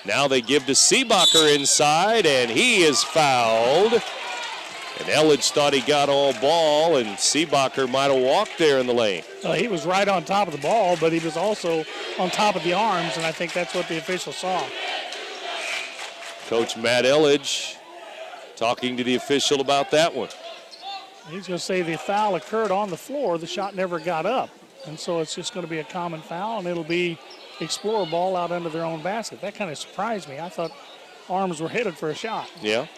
Now they give to Seebacher inside, and he is fouled. And Elledge thought he got all ball, and Seebacher might have walked there in the lane. He was right on top of the ball, but he was also on top of the arms, and I think that's what the official saw. Coach Matt Elledge talking to the official about that one. He's going to say the foul occurred on the floor. The shot never got up. And so it's just going to be a common foul, and it'll be Explorer ball out under their own basket. That kind of surprised me. I thought arms were headed for a shot. Yeah.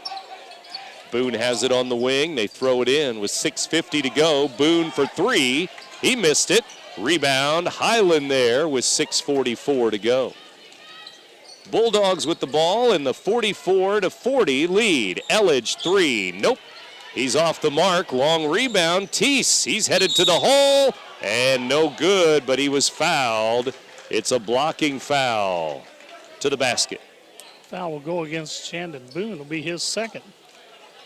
Boone has it on the wing. They throw it in with 6:50 to go. Boone for three. He missed it. Rebound, Highland there with 6:44 to go. Bulldogs with the ball in the 44-40 lead. Elledge three. Nope. He's off the mark. Long rebound. Teese. He's headed to the hole. And no good, but he was fouled. It's a blocking foul to the basket. Foul will go against Shandon Boone. It'll be his second.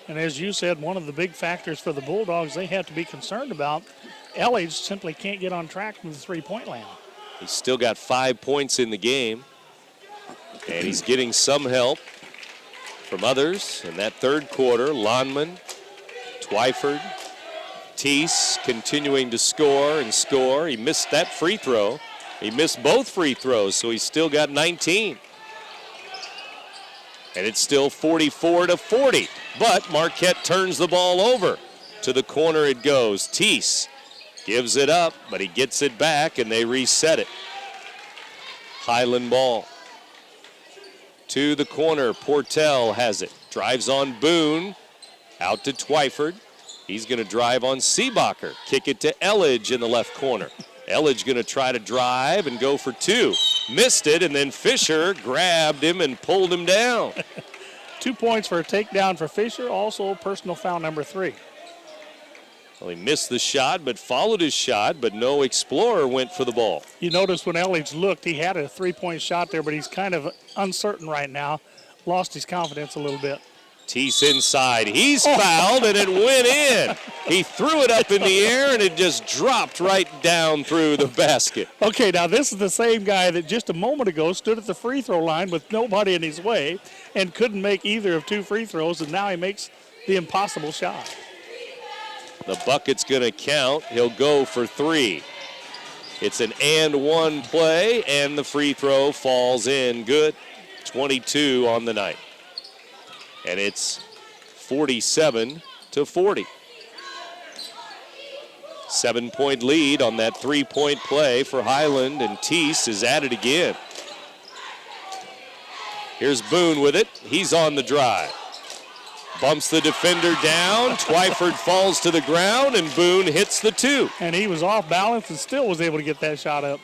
And as you said, one of the big factors for the Bulldogs they have to be concerned about, Elledge simply can't get on track from the three-point land. He's still got 5 points in the game. And he's getting some help from others in that third quarter. Lonman, Twyford, Teese continuing to score and score. He missed that free throw. He missed both free throws, so he's still got 19. And it's still 44-40. But Marquette turns the ball over. To the corner it goes. Teese gives it up, but he gets it back, and they reset it. Highland ball. To the corner, Portell has it. Drives on Boone. Out to Twyford. He's going to drive on Seebacher. Kick it to Elledge in the left corner. Elledge going to try to drive and go for two. Missed it, and then Fisher grabbed him and pulled him down. 2 points for a takedown for Fisher, also personal foul number 3. Well, he missed the shot, but followed his shot, but no Explorer went for the ball. You notice when Elledge looked, he had a three-point shot there, but he's kind of uncertain right now. Lost his confidence a little bit. Teese inside. He's fouled, and it went in. He threw it up in the air, and it just dropped right down through the basket. Okay, now this is the same guy that just a moment ago stood at the free throw line with nobody in his way and couldn't make either of 2 free throws, and now he makes the impossible shot. The bucket's going to count. He'll go for 3. It's an and one play, and the free throw falls in. Good. 22 on the night. And it's 47-40. 7-point lead on that 3-point play for Highland, and Teese is at it again. Here's Boone with it. He's on the drive. Bumps the defender down. Twyford falls to the ground, and Boone hits the 2. And he was off balance and still was able to get that shot up.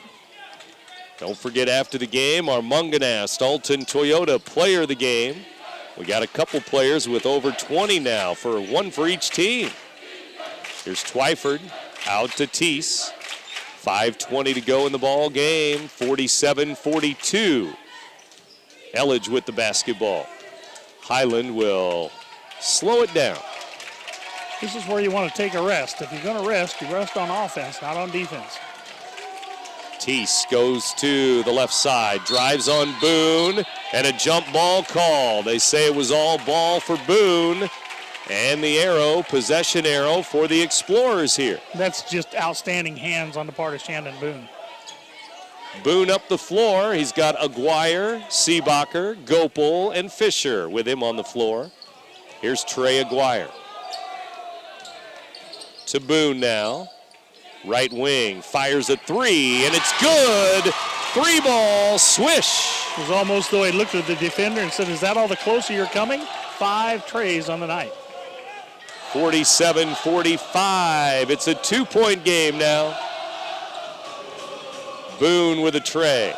Don't forget, after the game, our Munganast Alton Toyota player of the game. We got a couple players with over 20 now, for one for each team. Here's Twyford out to Teese. 5:20 to go in the ball game. 47-42. Elledge with the basketball. Highland will slow it down. This is where you want to take a rest. If you're going to rest, you rest on offense, not on defense. Teese goes to the left side, drives on Boone, and a jump ball call. They say it was all ball for Boone, and the arrow, possession arrow for the Explorers here. That's just outstanding hands on the part of Shandon Boone. Boone up the floor. He's got Aguirre, Seebacher, Gopel, and Fisher with him on the floor. Here's Trey Aguirre. To Boone now. Right wing, fires a 3, and it's good. 3-ball, swish. It was almost though he looked at the defender and said, is that all the closer you're coming? 5 trays on the night. 47-45. It's a 2-point game now. Boone with a tray.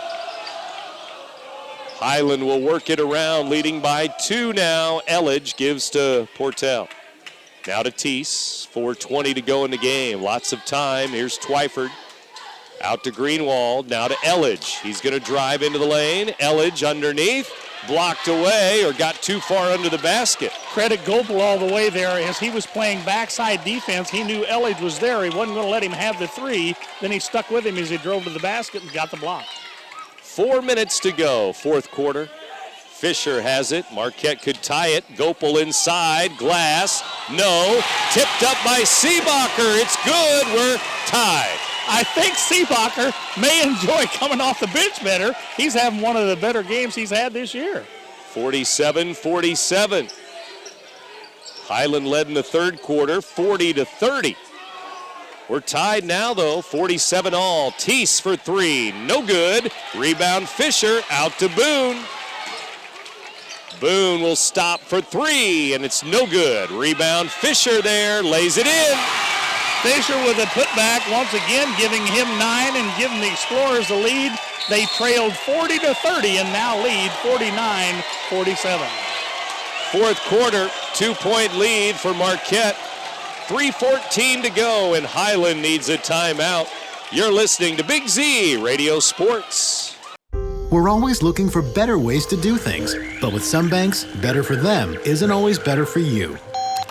Highland will work it around, leading by 2 now. Elledge gives to Portell. Now to Teese, 4:20 to go in the game. Lots of time. Here's Twyford. Out to Greenwald, now to Elledge. He's going to drive into the lane. Elledge underneath, blocked away or got too far under the basket. Credit Gopel all the way there. As he was playing backside defense, he knew Elledge was there. He wasn't going to let him have the 3. Then he stuck with him as he drove to the basket and got the block. 4 minutes to go, fourth quarter. Fisher has it. Marquette could tie it. Gopel inside. Glass. No. Tipped up by Seebacher. It's good. We're tied. I think Seebacher may enjoy coming off the bench better. He's having one of the better games he's had this year. 47-47. Highland led in the third quarter, 40-30. We're tied now, though, 47 all. Teese for 3. No good. Rebound Fisher. Out to Boone. Boone will stop for three, and it's no good. Rebound, Fisher there, lays it in. Fisher with a putback once again, giving him 9 and giving the Explorers the lead. They trailed 40-30 and now lead 49-47. Fourth quarter, 2-point lead for Marquette. 3:14 to go, and Highland needs a timeout. You're listening to Big Z Radio Sports. We're always looking for better ways to do things, but with some banks, better for them isn't always better for you.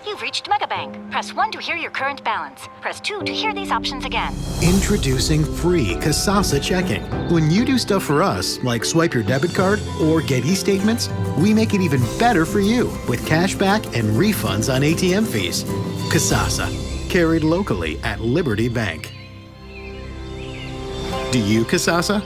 You've reached MegaBank. Press 1 to hear your current balance. Press 2 to hear these options again. Introducing free Kasasa checking. When you do stuff for us, like swipe your debit card or get e-statements, we make it even better for you with cash back and refunds on ATM fees. Kasasa, carried locally at Liberty Bank. Do you Kasasa?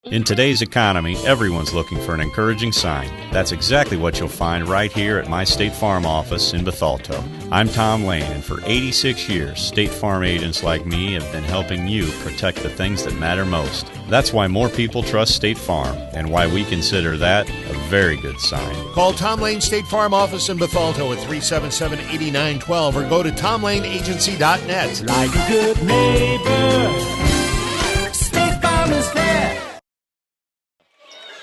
In today's economy, everyone's looking for an encouraging sign. That's exactly what you'll find right here at my State Farm office in Bethalto. I'm Tom Lane, and for 86 years, State Farm agents like me have been helping you protect the things that matter most. That's why more people trust State Farm, and why we consider that a very good sign. Call Tom Lane State Farm office in Bethalto at 377-8912 or go to tomlaneagency.net. Like a good neighbor, State Farm is there.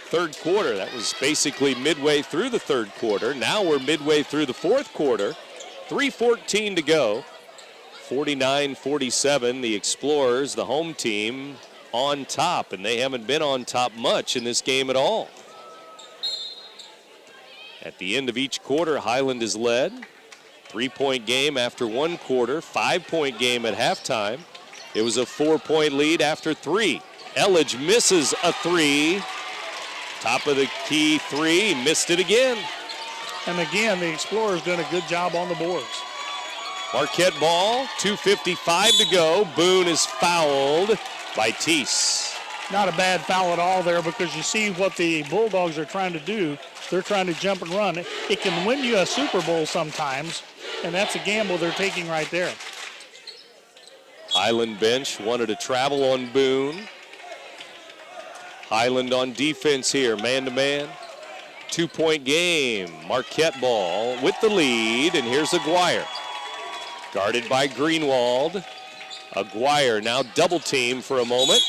Third quarter, that was basically midway through the third quarter. Now we're midway through the fourth quarter. 3:14 to go. 49-47, the Explorers, the home team, on top, and they haven't been on top much in this game at all. At the end of each quarter, Highland is led. 3-point game after one quarter, 5-point game at halftime. It was a 4-point lead after 3. Elledge misses a 3. Top of the key 3, missed it again. And again, the Explorers doing a good job on the boards. Marquette ball, 2:55 to go. Boone is fouled by Teese. Not a bad foul at all there, because you see what the Bulldogs are trying to do. They're trying to jump and run. It can win you a Super Bowl sometimes, and that's a gamble they're taking right there. Highland bench wanted to travel on Boone. Highland on defense here, man-to-man. 2-point game. Marquette ball with the lead, and here's Aguirre. Guarded by Greenwald. Aguirre now double-teamed for a moment.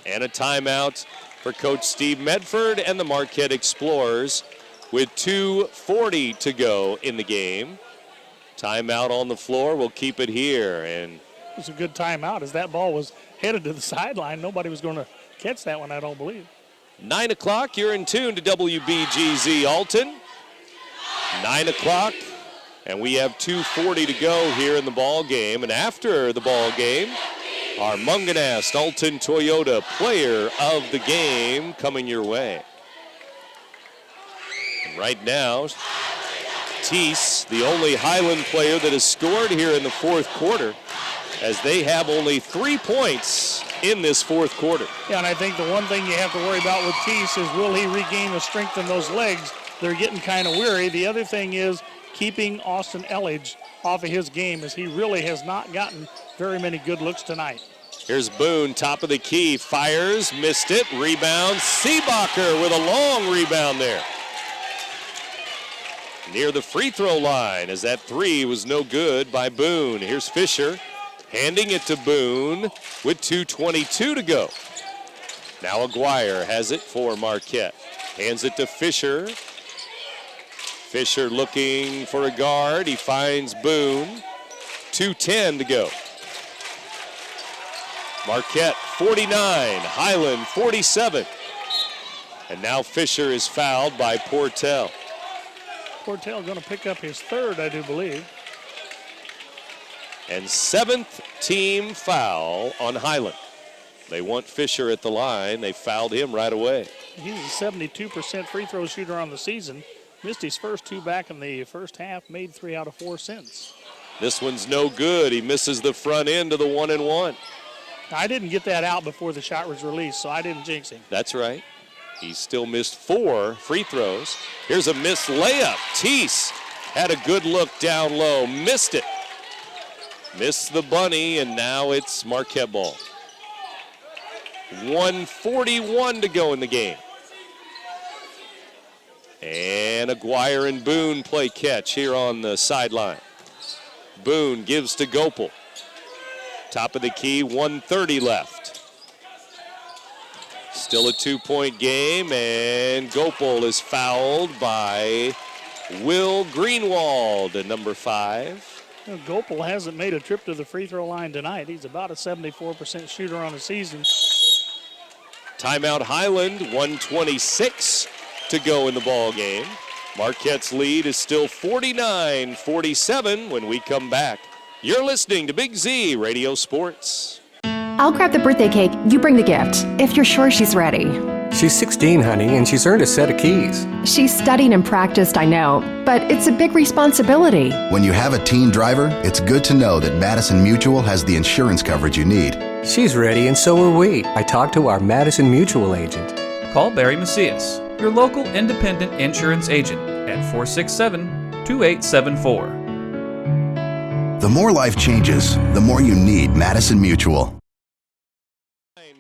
And a timeout for Coach Steve Medford and the Marquette Explorers with 2:40 to go in the game. Timeout on the floor. We'll keep it here. And it was a good timeout, as that ball was headed to the sideline. Nobody was going to catch that one, I don't believe. 9 o'clock, you're in tune to WBGZ Alton. 9 o'clock, and we have 2:40 to go here in the ball game. And after the ball game, our Munganast Alton Toyota Player of the Game coming your way. And right now, Teese, the only Highland player that has scored here in the fourth quarter, as they have only 3 points in this fourth quarter. Yeah, and I think the one thing you have to worry about with Teese is, will he regain the strength in those legs? They're getting kind of weary. The other thing is keeping Austin Elledge off of his game, as he really has not gotten very many good looks tonight. Here's Boone, top of the key, fires, missed it, rebound. Seebacher with a long rebound there. Near the free throw line, as that 3 was no good by Boone. Here's Fisher, handing it to Boone with 2:22 to go. Now Aguirre has it for Marquette. Hands it to Fisher. Fisher looking for a guard. He finds Boone. 2:10 to go. Marquette 49, Highland 47. And now Fisher is fouled by Portell. Portell going to pick up his third, I do believe. And 7th team foul on Highland. They want Fisher at the line. They fouled him right away. He's a 72% free throw shooter on the season. Missed his first 2 back in the first half, made 3 out of 4 since. This one's no good. He misses the front end of the 1-and-1. I didn't get that out before the shot was released, so I didn't jinx him. That's right. He still missed 4 free throws. Here's a missed layup. Teese had a good look down low, missed it. Missed the bunny, and now it's Marquette ball. 1:41 to go in the game. And Aguirre and Boone play catch here on the sideline. Boone gives to Gopel. Top of the key, 1:30 left. Still a 2-point game, and Gopel is fouled by Will Greenwald at number 5. Gopel hasn't made a trip to the free throw line tonight. He's about a 74% shooter on the season. Timeout Highland, 1:26 to go in the ball game. Marquette's lead is still 49-47 when we come back. You're listening to Big Z Radio Sports. I'll grab the birthday cake, you bring the gift, if you're sure she's ready. She's 16, honey, and she's earned a set of keys. She's studied and practiced, I know, but it's a big responsibility. When you have a teen driver, it's good to know that Madison Mutual has the insurance coverage you need. She's ready, and so are we. I talked to our Madison Mutual agent. Call Barry Macias, your local independent insurance agent, at 467-2874. The more life changes, the more you need Madison Mutual.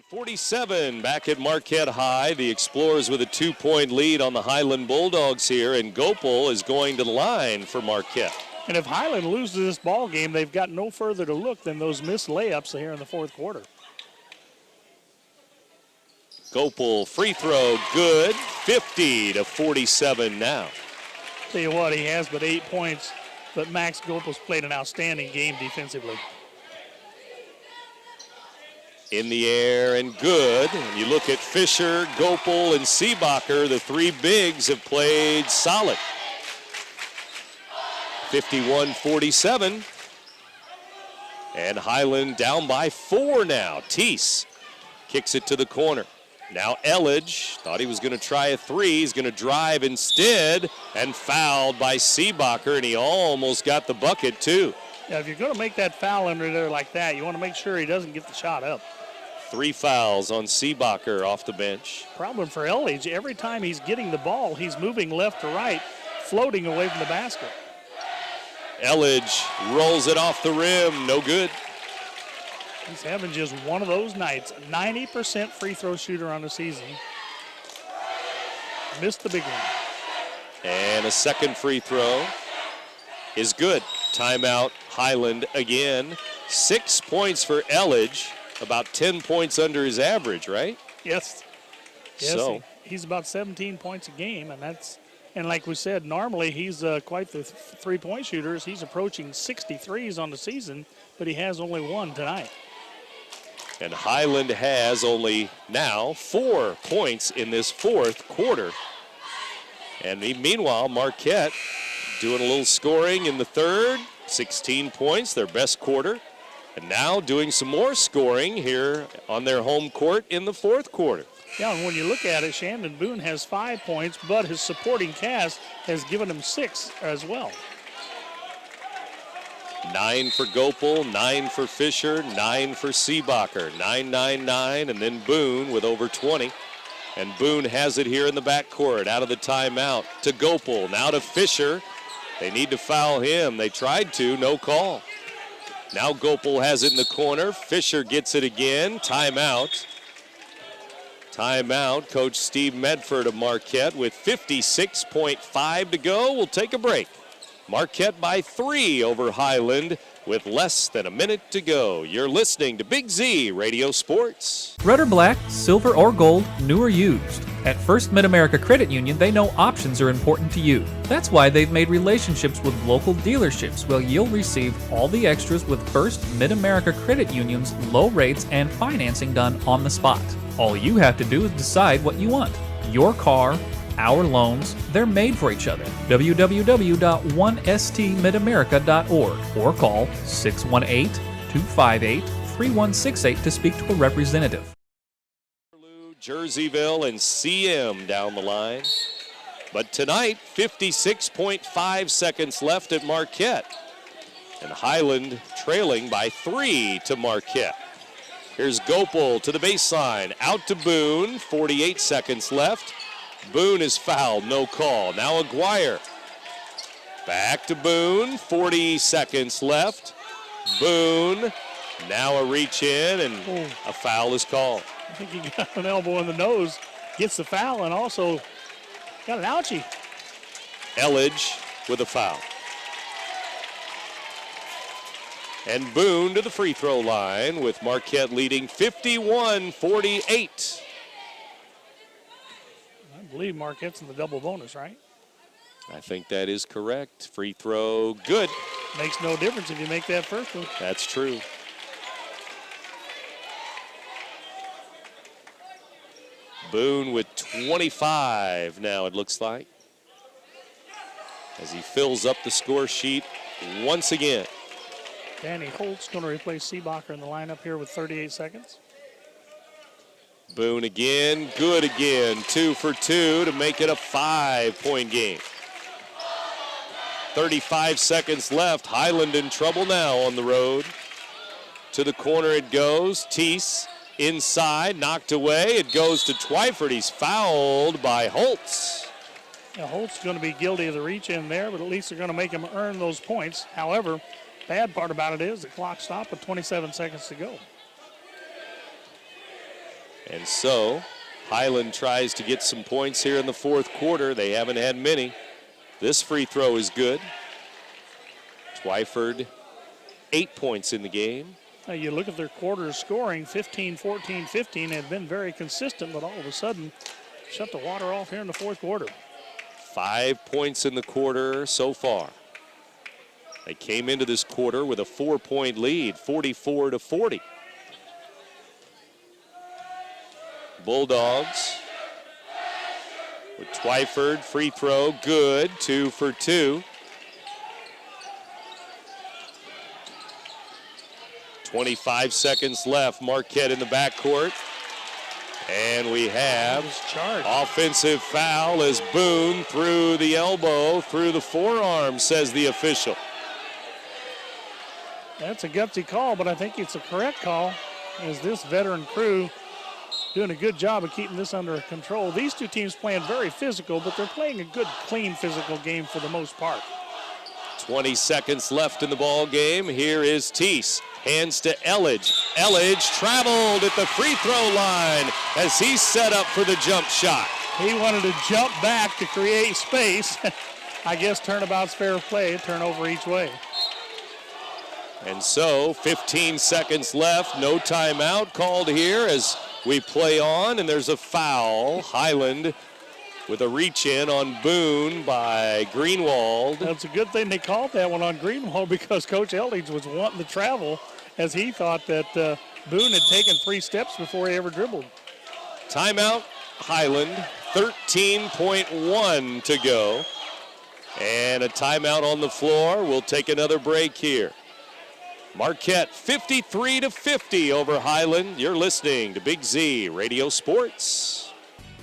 47 back at Marquette High. The Explorers with a 2-point lead on the Highland Bulldogs here, and Gopel is going to the line for Marquette. And if Highland loses this ball game, they've got no further to look than those missed layups here in the fourth quarter. Gopel free throw good, 50-47 now. Tell you what, he has but 8 points, but Max Gopel's played an outstanding game defensively. In the air and good. And you look at Fisher, Gopel, and Seebacher. The three bigs have played solid. 51-47. And Highland down by 4 now. Teese kicks it to the corner. Now Elledge thought he was going to try a three. He's going to drive instead, and fouled by Seebacher, and he almost got the bucket too. Yeah, if you're going to make that foul under there like that, you want to make sure he doesn't get the shot up. 3 fouls on Seebacher off the bench. Problem for Elledge, every time he's getting the ball, he's moving left to right, floating away from the basket. Elledge rolls it off the rim, no good. He's having just one of those nights. 90% free throw shooter on the season. Missed the big one. And a second free throw is good. Timeout Highland again. 6 points for Elledge, about 10 points under his average, right? Yes. So he's about 17 points a game, and like we said, normally he's quite the three-point shooter. He's approaching 63s on the season, but he has only 1 tonight. And Highland has only now 4 points in this fourth quarter. And meanwhile, Marquette doing a little scoring in the third, 16 points, their best quarter. And now doing some more scoring here on their home court in the fourth quarter. Yeah, and when you look at it, Shandon Boone has 5 points, but his supporting cast has given him 6 as well. 9 for Gopel, 9 for Fisher, 9 for Seebacher, 9-9-9, and then Boone with over 20. And Boone has it here in the backcourt, out of the timeout to Gopel, now to Fisher. They need to foul him. They tried to, no call. Now Gopel has it in the corner. Fisher gets it again. Timeout. Timeout. Coach Steve Medford of Marquette with 56.5 to go. We'll take a break. Marquette by 3 over Highland with less than a minute to go. You're listening to Big Z Radio Sports. Red or black, silver or gold, new or used. At First Mid-America Credit Union, they know options are important to you. That's why they've made relationships with local dealerships where you'll receive all the extras with First Mid-America Credit Union's low rates and financing done on the spot. All you have to do is decide what you want. Your car, our loans, they're made for each other. www.1stmidamerica.org or call 618-258-3168 to speak to a representative. Jerseyville and CM down the line. But tonight, 56.5 seconds left at Marquette. And Highland trailing by 3 to Marquette. Here's Gopel to the baseline, out to Boone, 48 seconds left. Boone is fouled, no call. Now Aguirre. Back to Boone, 40 seconds left. Boone, now a reach in, and a foul is called. I think he got an elbow in the nose, gets the foul, and also got an ouchie. Elledge with a foul. And Boone to the free throw line with Marquette leading 51-48. I believe Marquette's in the double bonus, right? I think that is correct. Free throw, good. Makes no difference if you make that first one. That's true. Boone with 25 now, it looks like, as he fills up the score sheet once again. Danny Holt's going to replace Seebacher in the lineup here with 38 seconds. Boone again, good again. 2 for 2 to make it a 5-point game. 35 seconds left. Highland in trouble now on the road. To the corner it goes. Teese inside, knocked away. It goes to Twyford. He's fouled by Holtz. Now, Holt's going to be guilty of the reach in there, but at least they're going to make him earn those points. However, bad part about it is the clock stopped with 27 seconds to go. And so Highland tries to get some points here in the fourth quarter. They haven't had many. This free throw is good. Twyford, 8 points in the game. Now you look at their quarters scoring, 15, 14, 15. They've been very consistent, but all of a sudden shut the water off here in the fourth quarter. 5 points in the quarter so far. They came into this quarter with a 4-point lead, 44-40. Bulldogs with Twyford, free throw, good, 2 for 2. 25 seconds left, Marquette in the backcourt. And we have offensive foul as Boone through the elbow, through the forearm, says the official. That's a gutsy call, but I think it's a correct call, as this veteran crew doing a good job of keeping this under control. These two teams playing very physical, but they're playing a good, clean physical game for the most part. 20 seconds left in the ball game. Here is Teese. Hands to Elledge. Elledge traveled at the free throw line as he's set up for the jump shot. He wanted to jump back to create space. I guess turnabout's fair play, turnover each way. And so 15 seconds left, no timeout called here as we play on, and there's a foul. Highland with a reach in on Boone by Greenwald. That's a good thing they called that one on Greenwald, because Coach Eldridge was wanting to travel, as he thought that Boone had taken 3 steps before he ever dribbled. Timeout, Highland, 13.1 to go. And a timeout on the floor. We'll take another break here. Marquette 53-50 over Highland. You're listening to Big Z Radio Sports.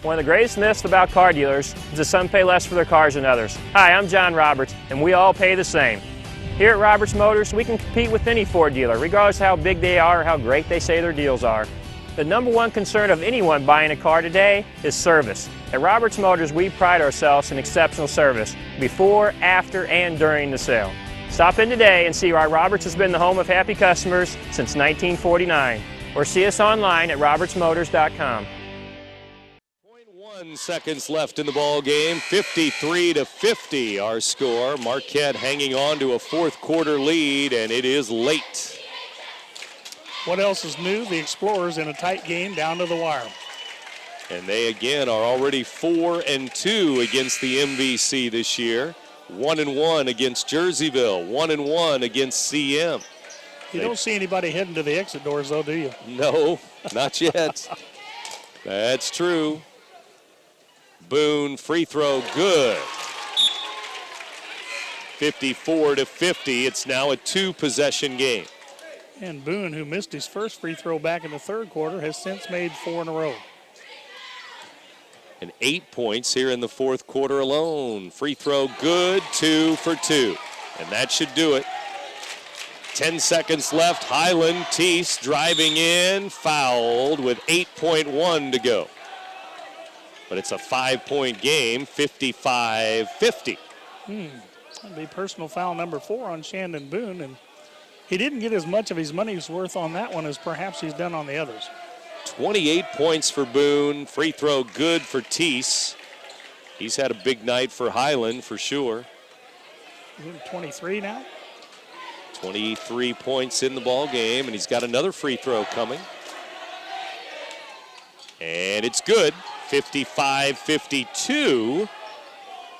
One of the greatest myths about car dealers is that some pay less for their cars than others. Hi, I'm John Roberts, and we all pay the same. Here at Roberts Motors, we can compete with any Ford dealer, regardless of how big they are or how great they say their deals are. The number one concern of anyone buying a car today is service. At Roberts Motors, we pride ourselves in exceptional service before, after, and during the sale. Stop in today and see why Roberts has been the home of happy customers since 1949. Or see us online at RiverBender.com. 1 seconds left in the ball game, 53-50 our score. Marquette hanging on to a fourth quarter lead, and it is late. What else is new? The Explorers in a tight game down to the wire. And they again are already 4-2 against the MVC this year. 1-1 against Jerseyville, 1-1 against CM. You don't see anybody heading to the exit doors though, do you? No, not yet. That's true. Boone, free throw, good. 54-50, it's now a 2-possession game. And Boone, who missed his first free throw back in the third quarter, has since made 4 in a row. And 8 points here in the fourth quarter alone. Free throw, good, 2 for 2. And that should do it. 10 seconds left, Highland, Teese driving in, fouled with 8.1 to go. But it's a 5-point game, 55-50. That'd be personal foul number 4 on Shandon Boone, and he didn't get as much of his money's worth on that one as perhaps he's done on the others. 28 points for Boone, free throw good for Teese. He's had a big night for Highland for sure. 23 now. 23 points in the ball game, and he's got another free throw coming. And it's good, 55-52.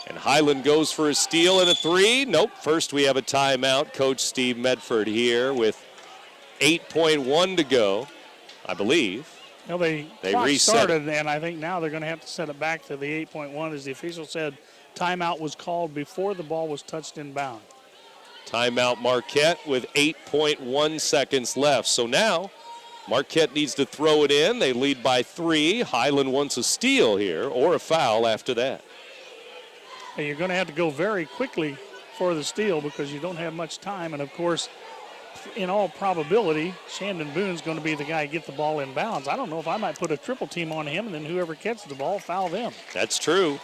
And Highland goes for a steal and a three. Nope, first we have a timeout. Coach Steve Medford here with 8.1 to go, I believe. Well, they restarted, and I think now they're going to have to set it back to the 8.1, as the official said. Timeout was called before the ball was touched inbound. Timeout Marquette with 8.1 seconds left. So now Marquette needs to throw it in. They lead by 3. Highland wants a steal here or a foul after that. And you're going to have to go very quickly for the steal because you don't have much time. And, of course, in all probability, Shandon Boone's going to be the guy to get the ball in bounds. I don't know if I might put a triple team on him, and then whoever catches the ball, foul them. That's true.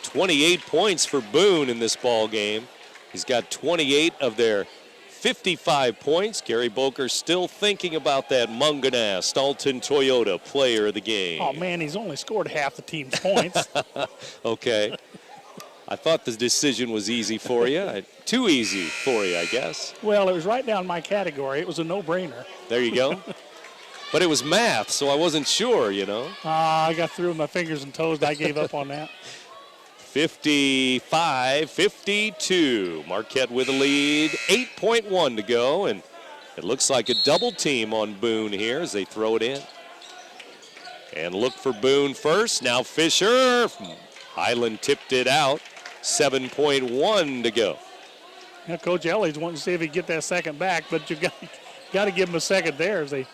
28 points for Boone in this ball game. He's got 28 of their 55 points. Gary Boker still thinking about that Munganast Alton Toyota player of the game. Oh, man, he's only scored half the team's points. Okay. I thought the decision was easy for you. Too easy for you, I guess. Well, it was right down my category. It was a no-brainer. There you go. But it was math, so I wasn't sure, you know. I got through with my fingers and toes. I gave up on that. 55-52. Marquette with a lead. 8.1 to go, and it looks like a double team on Boone here as they throw it in. And look for Boone first. Now Fisher. Highland tipped it out. 7.1 to go. Now, Coach Ellie's wanting to see if he can get that second back, but you got to give him a second there as they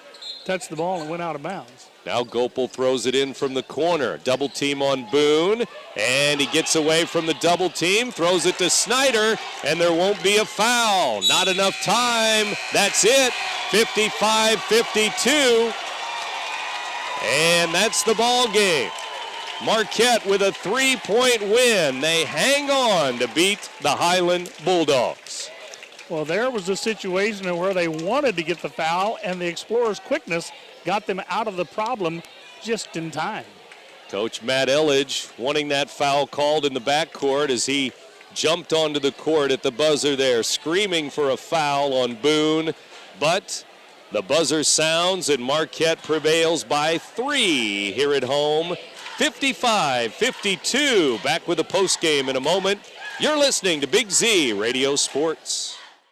touched the ball and went out of bounds. Now Gopel throws it in from the corner. Double team on Boone, and he gets away from the double team, throws it to Snyder, and there won't be a foul. Not enough time. That's it. 55-52. And that's the ball game. Marquette with a 3-point win. They hang on to beat the Highland Bulldogs. Well, there was a situation where they wanted to get the foul, and the Explorers' quickness got them out of the problem just in time. Coach Matt Elledge wanting that foul called in the backcourt as he jumped onto the court at the buzzer there, screaming for a foul on Boone. But the buzzer sounds, and Marquette prevails by 3 here at home. 55-52. Back with a postgame in a moment. You're listening to Big Z Radio Sports.